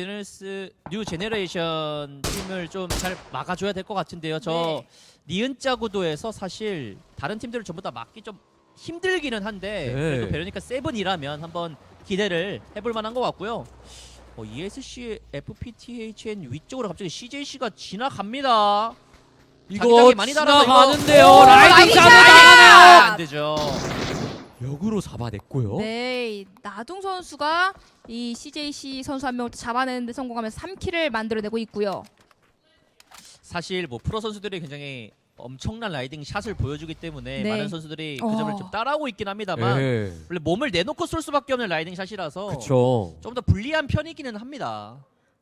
제너레이션 팀을 좀 잘 막아줘야 될 것 같은데요. 저 니은자 구도에서 사실 다른 팀들을 전부 다 막기 좀 힘들기는 한데 네. 그래도 베로니카 세븐이라면 한번 기대를 해볼 만한 것 같고요. ESC FPTHN 위쪽으로 갑자기 CJC가 지나갑니다. 이거 자기장이 많이 달아서 지나가는데요. 이거- 라이딩 라이딩 잡아가네요. 안 되죠. 역으로 잡아냈고요. 네, 나둥 선수가 이 CJC 선수 한 명을 잡아내는데 성공하면서 3킬을 만들어내고 있고요. 사실 프로 선수들이 굉장히 엄청난 라이딩 샷을 보여주기 때문에 네. 많은 선수들이 그 점을 좀 따라하고 있긴 합니다만 네. 원래 몸을 내놓고 쏠 수밖에 없는 라이딩 샷이라서 그쵸. 좀 더 불리한 편이기는 합니다.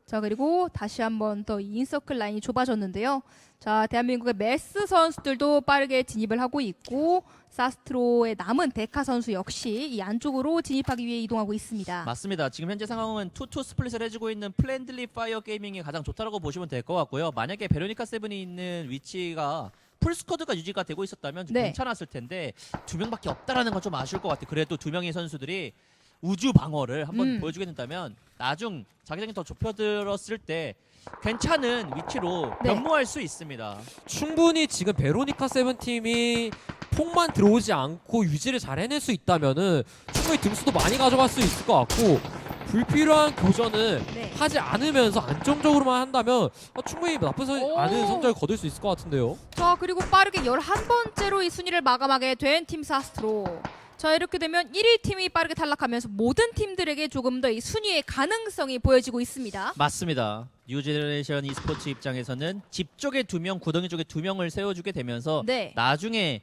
자, 그리고 다시 한번 더 인서클 라인이 좁아졌는데요. 자, 대한민국의 메스 선수들도 빠르게 진입을 하고 있고 사스트로의 남은 데카 선수 역시 이 안쪽으로 진입하기 위해 이동하고 있습니다. 맞습니다. 지금 현재 상황은 투투 스플릿을 해주고 있는 플랜들리 파이어 게이밍이 가장 좋다고 보시면 될 것 같고요. 만약에 베로니카 세븐이 있는 위치가 풀스쿼드가 유지가 되고 있었다면 좀 네. 괜찮았을 텐데 두 명밖에 없다라는 건 좀 아쉬울 것 같아요. 그래도 두 명의 선수들이 우주 방어를 한번 보여주게 된다면 나중 자기장이 더 좁혀들었을 때 괜찮은 위치로 네. 변모할 수 있습니다. 충분히 지금 베로니카 세븐팀이 폭만 들어오지 않고 유지를 잘 해낼 수 있다면은 충분히 등수도 많이 가져갈 수 있을 것 같고 불필요한 교전을 네. 하지 않으면서 안정적으로만 한다면 충분히 나쁘지 오. 않은 성적을 거둘 수 있을 것 같은데요. 자, 그리고 빠르게 11번째로 이 순위를 마감하게 된 팀 사스트로. 자, 이렇게 되면 1위 팀이 빠르게 탈락하면서 모든 팀들에게 조금 더 이 순위의 가능성이 보여지고 있습니다. 맞습니다. 뉴 제너레이션 e스포츠 입장에서는 집 쪽에 2명, 구덩이 쪽에 2명을 세워주게 되면서 네. 나중에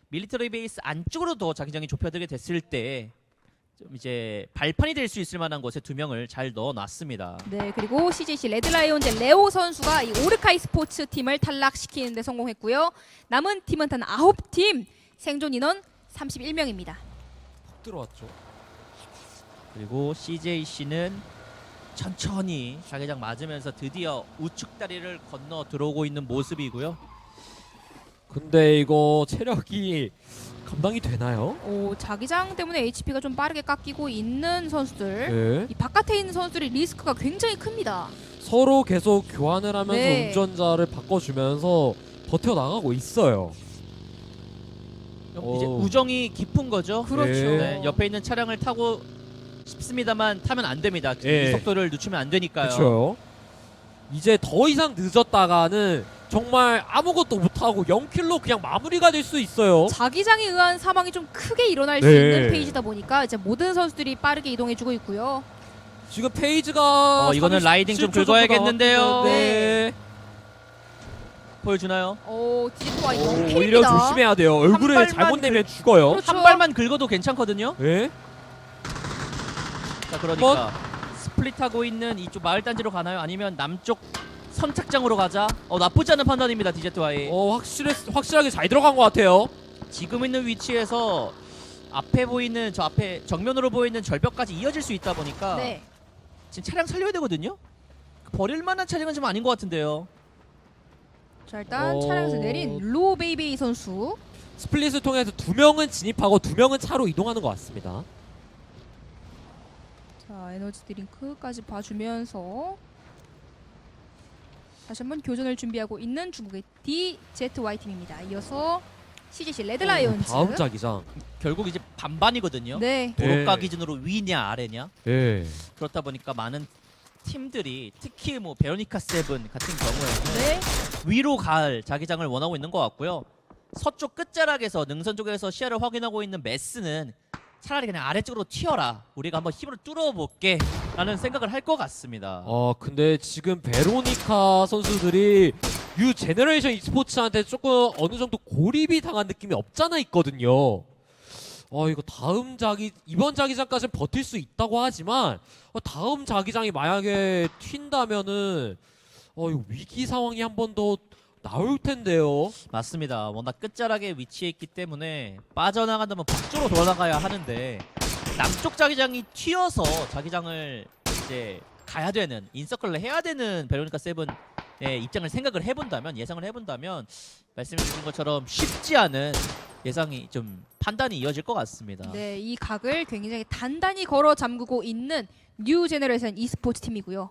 밀리터리 베이스 안쪽으로 더 자기장이 좁혀들게 됐을 때 좀 이제 발판이 될 수 있을 만한 곳에 2명을 잘 넣어놨습니다. 네, 그리고 CJC 레드라이온즈 레오 선수가 이 오르카이 스포츠 팀을 탈락시키는 데 성공했고요. 남은 팀은 단 9팀, 생존 인원 31명입니다. 들어왔죠. 그리고 CJC는 천천히 자기장 맞으면서 드디어 우측 다리를 건너 들어오고 있는 모습이고요. 근데 이거 체력이 감당이 되나요? 자기장 때문에 HP가 좀 빠르게 깎이고 있는 선수들. 네. 이 바깥에 있는 선수들의 리스크가 굉장히 큽니다. 서로 계속 교환을 하면서 네. 운전자를 바꿔주면서 버텨 나가고 있어요. 이제 오. 우정이 깊은 거죠. 그렇죠. 네, 옆에 있는 차량을 타고 싶습니다만 타면 안 됩니다. 예. 이 속도를 늦추면 안 되니까요. 그렇죠. 이제 더 이상 늦었다가는 정말 아무것도 못하고 0킬로 그냥 마무리가 될 수 있어요. 자기장에 의한 사망이 좀 크게 일어날 수 네. 있는 페이지다 보니까 이제 모든 선수들이 빠르게 이동해주고 있고요. 지금 페이지가 이거는 라이딩 좀 37초 정도 긁어야겠는데요. 나왔는데 네. 보여주나요? 디지트와 오, 0킬입니다. 오히려 조심해야 돼요. 얼굴을 발만 잘못 내면 죽어요. 그렇죠. 한 발만 긁어도 괜찮거든요. 네. 자, 그러니까 스플릿하고 있는 이쪽 마을 단지로 가나요? 아니면 남쪽 선착장으로 가자. 나쁘지 않은 판단입니다. DZY. 확실하게 잘 들어간 것 같아요. 지금 있는 위치에서 앞에 보이는 저 앞에 정면으로 보이는 절벽까지 이어질 수 있다 보니까 네. 지금 차량 살려야 되거든요. 버릴 만한 차량은 좀 아닌 것 같은데요. 자, 일단 차량에서 내린 로 베이베이 선수. 스플릿을 통해서 2명은 진입하고 2명은 차로 이동하는 것 같습니다. 자, 에너지 드링크까지 봐주면서 다시 한번 교전을 준비하고 있는 중국의 DZY 팀입니다. 이어서 CJC 레드라이온즈. 다음 자기장. 결국 이제 반반이거든요. 네. 도로가 네. 기준으로 위냐 아래냐. 네. 그렇다 보니까 많은 팀들이 특히 뭐 베로니카 세븐 같은 경우에는 네. 위로 갈 자기장을 원하고 있는 것 같고요. 서쪽 끝자락에서 능선 쪽에서 시야를 확인하고 있는 메스는 차라리 그냥 아래쪽으로 튀어라. 우리가 한번 힘으로 뚫어볼게 라는 생각을 할 것 같습니다. 근데 지금 베로니카 선수들이 뉴 제너레이션 e스포츠한테 조금 어느 정도 고립이 당한 느낌이 없잖아 있거든요. 이거 이번 자기장까지는 버틸 수 있다고 하지만 다음 자기장이 만약에 튄다면은 이거 위기 상황이 한 번 더 나올 텐데요. 맞습니다. 워낙 끝자락에 위치해 있기 때문에 빠져나간다면 북쪽으로 돌아나가야 하는데 남쪽 자기장이 튀어서 자기장을 이제 가야 되는 인서클을 해야 되는 베로니카 세븐의 입장을 예상을 해본다면 말씀해 주신 것처럼 쉽지 않은 예상이 좀 판단이 이어질 것 같습니다. 네, 이 각을 굉장히 단단히 걸어 잠그고 있는 뉴 제너레이션 e스포츠 팀이고요.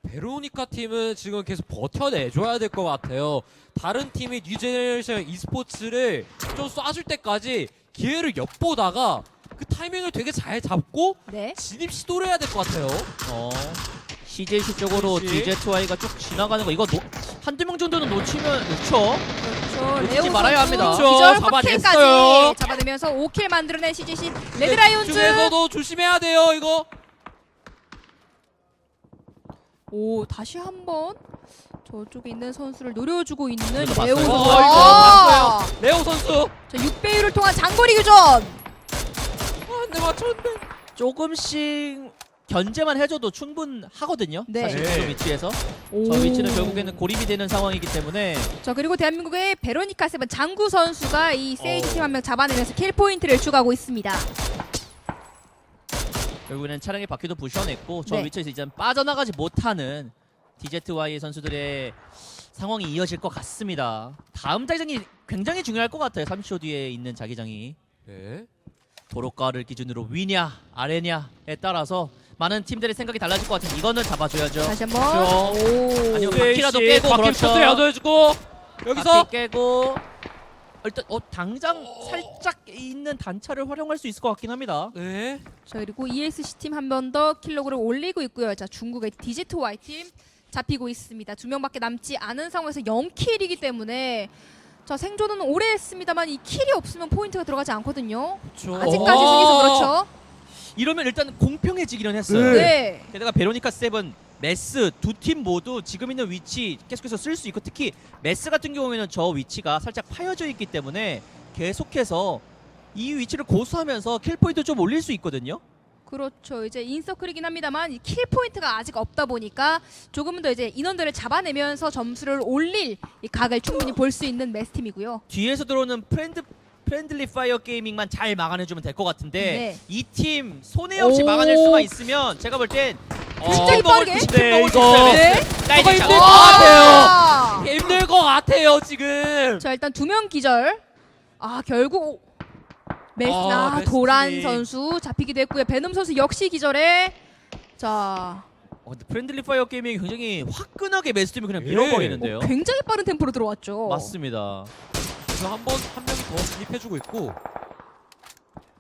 베로니카 팀은 지금 계속 버텨내줘야 될 것 같아요. 다른 팀이 뉴 제너레이션 e스포츠를 좀 쏴줄 때까지 기회를 엿보다가 그 타이밍을 되게 잘 잡고 네. 진입 시도를 해야 될 것 같아요. CJC 쪽으로 CJC. DZY가 쭉 지나가는 거 이거 한두 명 정도는 놓치면 놓죠. 그렇죠. 놓치지 레오 말아야 선수 합니다. 기절 그렇죠. 확킬까지 잡아냈어요. 잡아내면서 5킬 만들어낸 CJC 레드라이온즈. 중에서도 조심해야 돼요. 이거. 다시 한번 저쪽에 있는 선수를 노려주고 있는 이거 레오 봤어요. 선수. 이거 아! 봤어요. 레오 선수. 자, 6배율을 통한 장거리 교전. 안돼 맞췄는데. 조금씩 견제만 해줘도 충분하거든요. 네. 사실 네. 그 위치에서 오. 저 위치는 결국에는 고립이 되는 상황이기 때문에 자, 그리고 대한민국의 베로니카 세븐 장구 선수가 이 세이지 팀 한 명 잡아내면서 킬 포인트를 추가하고 있습니다. 결국에는 차량의 바퀴도 부셔냈고 저 네. 위치에서 이제 빠져나가지 못하는 DZY 선수들의 상황이 이어질 것 같습니다. 다음 자기장이 굉장히 중요할 것 같아요. 30초 뒤에 있는 자기장이 네. 도로가를 기준으로 위냐 아래냐에 따라서 많은 팀들의 생각이 달라질 것 같은데 이거는 잡아줘야죠. 다시 한번. 그렇죠. 오. 아니요. 바퀴라도 깨고 바퀴 그렇죠. 터트려도 해주고 여기서 바퀴 깨고 일단 당장 살짝 있는 단차를 활용할 수 있을 것 같긴 합니다. 네. 자, 그리고 ESC 팀 한 번 더 킬로그램 올리고 있고요. 자, 중국의 DZY 팀 잡히고 있습니다. 2명밖에 남지 않은 상황에서 0킬이기 때문에 자, 생존은 오래 했습니다만 이 킬이 없으면 포인트가 들어가지 않거든요. 그렇죠. 아직까지 승에서 그렇죠. 이러면 일단 공평해지기는 했어요. 네. 네. 게다가 베로니카 세븐, 메스 두 팀 모두 지금 있는 위치 계속해서 쓸 수 있고 특히 메스 같은 경우에는 저 위치가 살짝 파여져 있기 때문에 계속해서 이 위치를 고수하면서 킬 포인트 좀 올릴 수 있거든요. 그렇죠. 이제 인서클이긴 합니다만 이 킬 포인트가 아직 없다 보니까 조금은 더 이제 인원들을 잡아내면서 점수를 올릴 이 각을 충분히 볼 수 있는 메스 팀이고요. 뒤에서 들어오는 프렌들리 파이어 게이밍만 잘 막아내주면 될 것 같은데 네. 이 팀 손해 없이 오. 막아낼 수만 있으면 제가 볼 땐 굉장히 빠르게? 네, 이거 네. 나이스 힘들 것 아! 힘들 것 같아요 지금. 자 일단 2명 기절. 아 결국 메스나 메스티. 도란 선수 잡히기도 했고요. 베놈 선수 역시 기절에 자 근데 프렌들리 파이어 게이밍이 굉장히 화끈하게 매스팀이 그냥 예. 밀어버리는데요. 굉장히 빠른 템포로 들어왔죠. 맞습니다. 지금 한 명이 더 진입해주고 있고.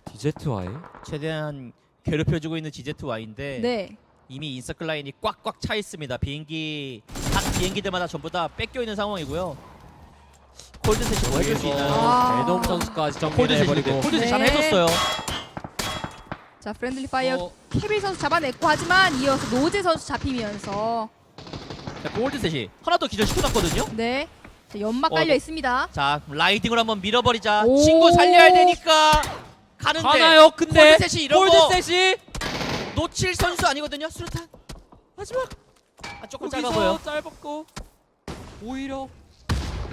DZY. 최대한 괴롭혀주고 있는 GZY인데 네. 이미 인서클 라인이 꽉꽉 차 있습니다. 각 비행기들마다 전부 다 뺏겨 있는 상황이고요. 콜드셋이 뭐 해줄 수 있나요? 아. 배돔 선수까지 콜드셋인데 정리해버리고. 콜드셋 잘 네. 해줬어요. 자 프렌들리 파이어 케빌 선수 잡아냈고 하지만 이어서 노제 선수 잡히면서 자, 골드셋이 하나 더 기절시켜놨거든요. 네. 자, 연막 어, 깔려 있습니다. 자 라이딩으로 한번 밀어버리자. 오. 친구 살려야 되니까 가는데 가나요? 근데 골드셋이 이런 거 골드셋이 놓칠 선수 아니거든요. 수류탄 마지막 조금 짧아 보여. 여기서 짧았고 오히려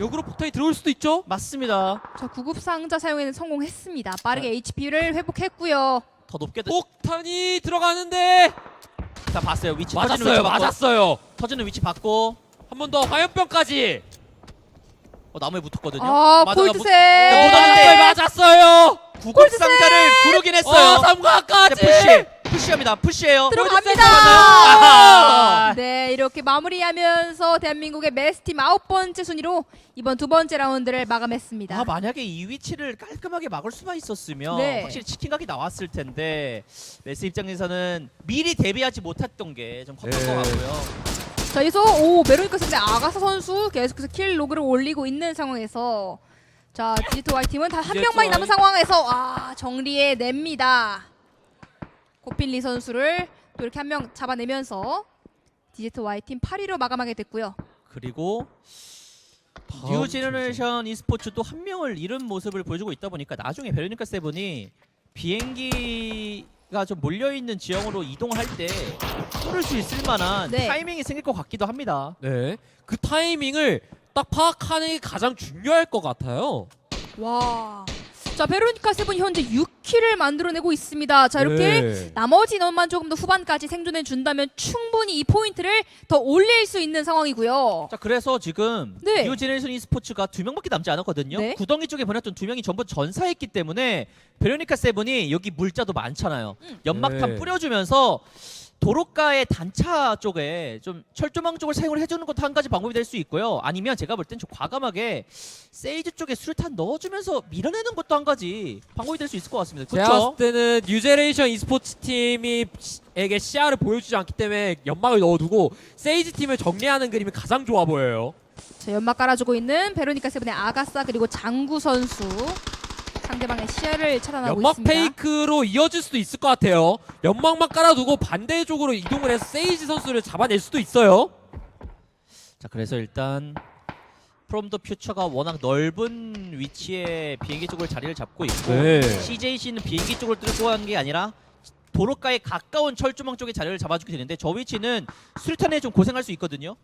역으로 포탄이 들어올 수도 있죠. 맞습니다. 자 구급 상자 사용에는 성공했습니다. 빠르게 HP를 회복했고요. 더 높게 폭탄이 들어가는데 자 봤어요. 위치 터지는 위치 맞았어요. 봤고 맞았어요. 터지는 위치 봤고 한 번 더 화염병까지. 나무에 붙었거든요. 아 맞아, 콜드셋. 못 왔는데. 맞았어요. 구급 상자를 구르긴 했어요. 삼각까지. 푸시합니다. 푸시해요. 들어갑니다. 아하. 네 이렇게 마무리하면서 대한민국의 메스팀 9번째 순위로 이번 2번째 라운드를 마감했습니다. 만약에 이 위치를 깔끔하게 막을 수만 있었으면 네. 확실히 치킨각이 나왔을 텐데 메스 입장에서는 미리 대비하지 못했던 게 좀 컸던 네. 것 같고요. 자 여기서 메로니카 선수의 아가사 선수 계속해서 킬 로그를 올리고 있는 상황에서 자 디지트 팀은 단 한 디지트 명만이 Y. 남은 상황에서 정리해냅니다. 고필리 선수를 또 이렇게 한 명 잡아내면서 디지트 Y팀 8위로 마감하게 됐고요. 그리고 뉴 제너레이션 e스포츠도 한 명을 잃은 모습을 보여주고 있다 보니까 나중에 베로니카 세븐이 비행기가 좀 몰려있는 지형으로 이동할 때 뚫을 수 있을 만한 네. 타이밍이 생길 것 같기도 합니다. 네. 그 타이밍을 딱 파악하는 게 가장 중요할 것 같아요. 와. 자 베로니카 세븐이 현재 6킬을 만들어내고 있습니다. 자 이렇게 네. 나머지 인원만 조금 더 후반까지 생존해 준다면 충분히 이 포인트를 더 올릴 수 있는 상황이고요. 자 그래서 지금 네. 뉴 제너레이션 e스포츠가 2명밖에 남지 않았거든요. 네. 구덩이 쪽에 보냈던 2명이 전부 전사했기 때문에 베로니카 세븐이 여기 물자도 많잖아요. 연막탄 네. 뿌려주면서 도로가의 단차 쪽에 좀 철조망 쪽을 사용을 해주는 것도 한 가지 방법이 될 수 있고요. 아니면 제가 볼 땐 좀 과감하게 세이지 쪽에 수류탄 넣어주면서 밀어내는 것도 한 가지 방법이 될 수 있을 것 같습니다. 제가 그렇죠? 봤을 때는 뉴제레이션 e스포츠 팀에게 시야를 보여주지 않기 때문에 연막을 넣어두고 세이지 팀을 정리하는 그림이 가장 좋아 보여요. 자 연막 깔아주고 있는 베로니카 세븐의 아가사 그리고 장구 선수 상대방의 시야를 차단하고 연막 있습니다. 페이크로 이어질 수도 있을 것 같아요. 연막만 깔아두고 반대쪽으로 이동을 해서 세이지 선수를 잡아낼 수도 있어요. 자 그래서 일단 프롬 더 퓨처가 워낙 넓은 위치에 비행기 쪽을 자리를 잡고 있고 네. CJC는 비행기 쪽을 뚫고 간 게 아니라 도로가에 가까운 철조망 쪽에 자리를 잡아주게 되는데 저 위치는 수류탄에 좀 고생할 수 있거든요.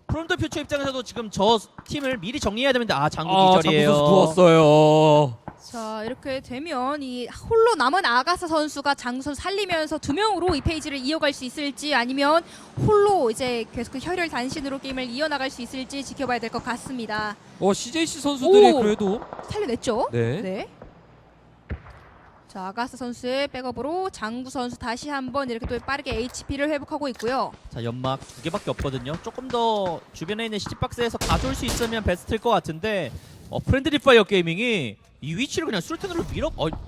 프롬 더 퓨처 입장에서도 지금 저 팀을 미리 정리해야 되는데 장구 기절이에요. 장구 선수 누웠어요. 자 이렇게 되면 이 홀로 남은 아가사 선수가 장구 선수 살리면서 2명으로 이 페이지를 이어갈 수 있을지 아니면 홀로 이제 계속 혈혈 단신으로 게임을 이어나갈 수 있을지 지켜봐야 될 것 같습니다. CJC 선수들이 오. 그래도 살려냈죠? 네. 네. 자 아가사 선수의 백업으로 장구 선수 다시 한번 이렇게 또 빠르게 HP를 회복하고 있고요. 자 연막 2개밖에 없거든요. 조금 더 주변에 있는 시티박스에서 가져올 수 있으면 베스트일 것 같은데 프렌들리 파이어 게이밍이 이 위치를 그냥 수류탄으로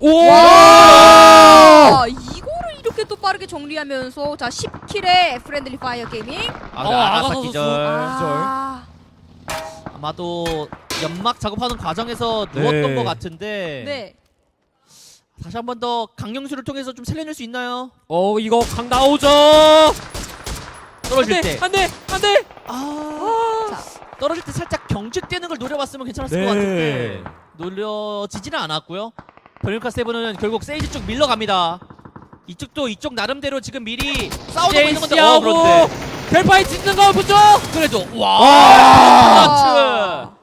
와 이거를 이렇게 또 빠르게 정리하면서 자 10킬의 프렌들리 파이어 게이밍. 아가사 아가사 기절. 아, 아마도 연막 작업하는 과정에서 누웠던 네. 것 같은데 네. 다시 한 번 더 강령수를 통해서 좀 살려낼 수 있나요? 이거 강 나오죠. 떨어질 때 안돼. 자 떨어질 때 살짝 경직되는 걸 노려봤으면 괜찮았을 네. 것 같은데 노려지지는 않았고요. 베로니카 세븐은 결국 세이지 쪽 밀러갑니다. 이쪽도 이쪽 나름대로 지금 미리 싸우고 있는 건데 그런데 델파이 짓는 거 보죠. 그래도 와. 와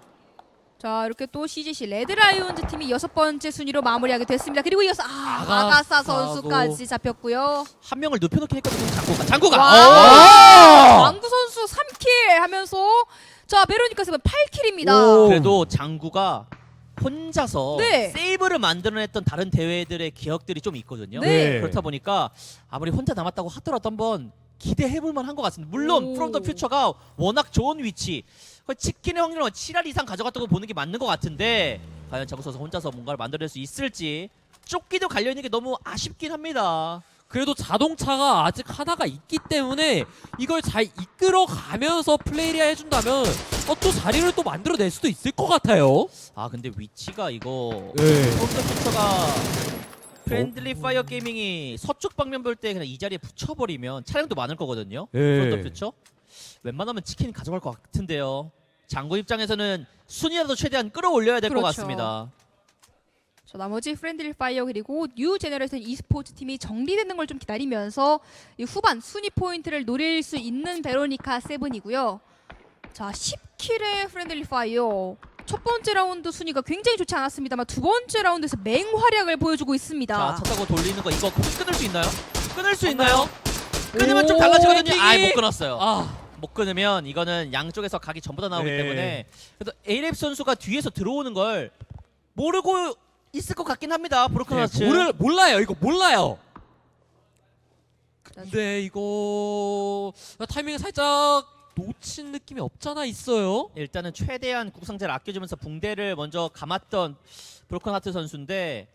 자 이렇게 또 CGC 레드라이온즈 팀이 6번째 순위로 마무리하게 됐습니다. 그리고 이어서 아가사 선수까지 잡혔고요. 한 명을 눕혀놓긴 했거든요. 장구가. 와! 장구 선수 3킬 하면서 자 베로니카 세븐 8킬입니다. 그래도 장구가 혼자서 네. 세이브를 만들어냈던 다른 대회들의 기억들이 좀 있거든요. 네. 그렇다 보니까 아무리 혼자 남았다고 하더라도 한번 기대해볼 만한 것 같습니다. 물론 프롬 더 퓨처가 워낙 좋은 위치, 거의 치킨의 확률은 7할 이상 가져갔다고 보는 게 맞는 것 같은데 과연 장구 선수 혼자서 뭔가를 만들어낼 수 있을지 조끼도 갈려있는 게 너무 아쉽긴 합니다. 그래도 자동차가 아직 하나가 있기 때문에 이걸 잘 이끌어가면서 플레이를 해준다면 또 자리를 또 만들어낼 수도 있을 것 같아요. 아 근데 위치가 이거 네. 프롬 더 퓨처가 프렌들리 파이어 게이밍이 서쪽 방면 볼 때 그냥 이 자리에 붙여버리면 차량도 많을 거거든요. 프롬 더 퓨처 웬만하면 치킨 가져갈 것 같은데요. 장구 입장에서는 순위라도 최대한 끌어올려야 될 것 그렇죠. 같습니다. 자, 나머지 프렌들리 파이어 그리고 뉴 제너레이션 e스포츠 팀이 정리되는 걸 좀 기다리면서 이 후반 순위 포인트를 노릴 수 있는 베로니카 세븐이고요. 자 10킬의 프렌들리 파이어. 첫 번째 라운드 순위가 굉장히 좋지 않았습니다만 두 번째 라운드에서 맹활약을 보여주고 있습니다. 자, 차 타고 돌리는 거 이거 혹시 끊을 수 있나요? 끊을 수 있나요? 끊으면 좀 달라지거든요. 못 끊었어요. 못 끊으면 이거는 양쪽에서 각이 전부 다 나오기 네. 때문에 그래도 에이랩 선수가 뒤에서 들어오는 걸 모르고 있을 것 같긴 합니다. 브로큰하츠. 몰라요. 이거 몰라요. 근데 이거 타이밍을 살짝 놓친 느낌이 없잖아 있어요. 일단은 최대한 국상자를 아껴주면서 붕대를 먼저 감았던 브로큰 하트 선수인데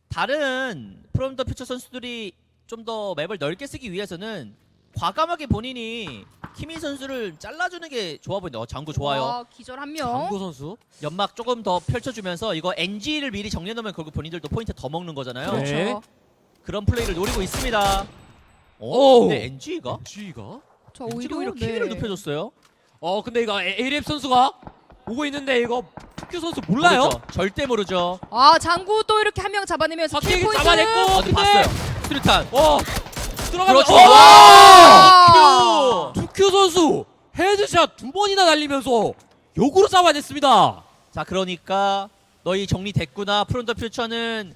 다른 프롬 더 퓨처 선수들이 좀 더 맵을 넓게 쓰기 위해서는 과감하게 본인이 키미 선수를 잘라주는 게 좋아 보이네요. 장구 좋아요. 와, 기절 한 명. 장구 선수. 연막 조금 더 펼쳐주면서 이거 NG를 미리 정리해놓으면 결국 본인들도 포인트 더 먹는 거잖아요. 그렇죠. 네. 그런 플레이를 노리고 있습니다. 오. 근데 NG가? G가? 자 NG가 오히려 오히려 키위를 눕혀줬어요. 근데 이거 에이랩 선수가 오고 있는데 이거 푸큐 선수 몰라요? 모르죠. 절대 모르죠. 장구 또 이렇게 한 명 잡아내면서 박혜기 킬 포인트. 잡아냈고. 근데 봤어요. 스트리탄. 들어가면 그렇죠. 와! 큐! 푸큐 선수 헤드샷 2번이나 날리면서 역으로 잡아냈습니다. 자 그러니까 너희 정리됐구나. 프롬 더 퓨처는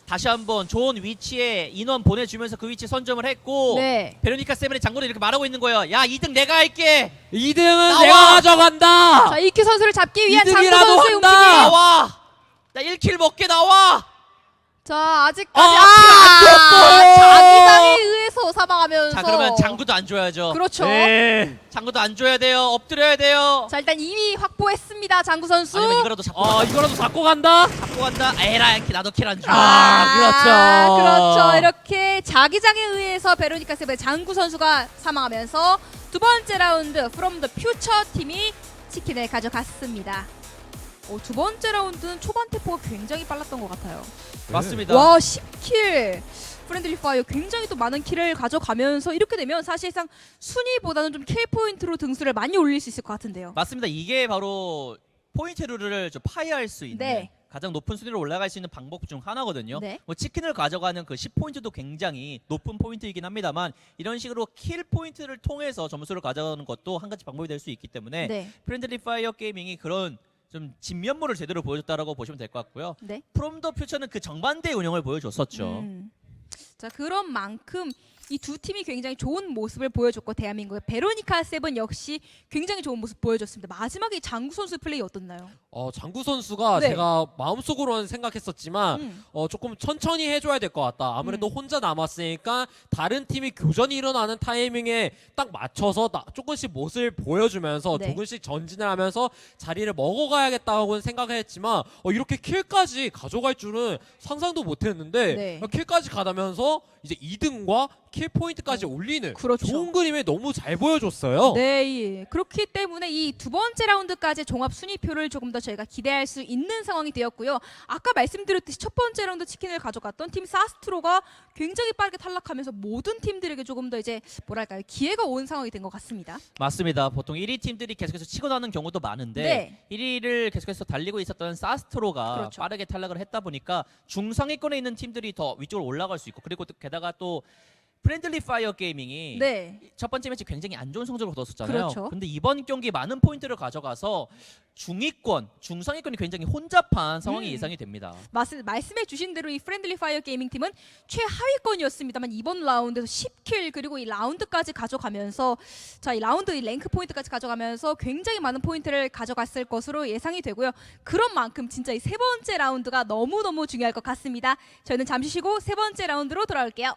다시 한번 좋은 위치에 인원 보내주면서 그 위치 선점을 했고 네. 베로니카 세븐의 장군이 이렇게 말하고 있는 거예요. 야 2등 내가 할게. 2등은 나와! 내가 가져간다. 자 이큐 선수를 잡기 위한 장구 이득이라도 선수의 한다! 움직임. 나와. 나 1킬 먹게 나와. 자 아직까지 안 됐어요! 자기장에 의해서 사망하면서. 자 그러면 장구도 안 줘야죠. 그렇죠. 네. 장구도 안 줘야 돼요. 엎드려야 돼요. 자 일단 2위 확보했습니다 장구 선수. 아니면 이거라도 잡고 이거라도 잡고 간다. 간다. 에라 이렇게 나도 킬 안 줘. 그렇죠. 이렇게 자기장에 의해서 베로니카 세븐의 장구 선수가 사망하면서 두 번째 라운드 프롬 더 퓨처 팀이 치킨을 가져갔습니다. 두 번째 라운드는 초반 템포가 굉장히 빨랐던 것 같아요. 맞습니다. 와 10킬. 프렌들리 파이어 굉장히 또 많은 킬을 가져가면서 이렇게 되면 사실상 순위보다는 좀 킬 포인트로 등수를 많이 올릴 수 있을 것 같은데요. 맞습니다. 이게 바로 포인트 룰을 좀 파이할 수 있는 네. 가장 높은 순위로 올라갈 수 있는 방법 중 하나거든요. 네. 뭐 치킨을 가져가는 그 10포인트도 굉장히 높은 포인트이긴 합니다만 이런 식으로 킬 포인트를 통해서 점수를 가져가는 것도 한 가지 방법이 될 수 있기 때문에 네. 프렌들리 파이어 게이밍이 그런 좀 진면모를 제대로 보여줬다라고 보시면 될 것 같고요. 네. 프롬 더 퓨처는 그 정반대의 운영을 보여줬었죠. 자 그런 만큼 이 두 팀이 굉장히 좋은 모습을 보여줬고 대한민국의 베로니카 세븐 역시 굉장히 좋은 모습 보여줬습니다. 마지막에 장구 선수 플레이 어떻나요? 장구 선수가 네. 제가 마음속으로는 생각했었지만 조금 천천히 해줘야 될 것 같다. 아무래도 혼자 남았으니까 다른 팀이 교전이 일어나는 타이밍에 딱 맞춰서 조금씩 모습을 보여주면서 네. 조금씩 전진을 하면서 자리를 먹어가야겠다고는 생각을 했지만 이렇게 킬까지 가져갈 줄은 상상도 못했는데 네. 킬까지 가다면서 이제 2등과 킬 포인트까지 올리는 그렇죠. 좋은 그림을 너무 잘 보여줬어요. 네, 그렇기 때문에 이 두 번째 라운드까지 종합 순위표를 조금 더 저희가 기대할 수 있는 상황이 되었고요. 아까 말씀드렸듯이 첫 번째 라운드 치킨을 가져갔던 팀 사스트로가 굉장히 빠르게 탈락하면서 모든 팀들에게 조금 더 이제 뭐랄까요 기회가 온 상황이 된 것 같습니다. 맞습니다. 보통 1위 팀들이 계속해서 치고 나는 경우도 많은데 네. 1위를 계속해서 달리고 있었던 사스트로가 그렇죠. 빠르게 탈락을 했다 보니까 중상위권에 있는 팀들이 더 위쪽으로 올라갈 수 있고 그리고 또 게다가 또 프렌들리 파이어 게이밍이 네. 첫 번째 매치 굉장히 안 좋은 성적을 거뒀었잖아요. 그렇죠. 근데 이번 경기 많은 포인트를 가져가서 중위권, 중상위권이 굉장히 혼잡한 상황이 예상이 됩니다. 말씀해 주신 대로 이 프렌들리 파이어 게이밍 팀은 최하위권이었습니다만 이번 라운드에서 10킬 그리고 이 라운드까지 가져가면서 자, 이 라운드 이 랭크 포인트까지 가져가면서 굉장히 많은 포인트를 가져갔을 것으로 예상이 되고요. 그런 만큼 진짜 이 세 번째 라운드가 너무너무 중요할 것 같습니다. 저희는 잠시 쉬고 세 번째 라운드로 돌아올게요.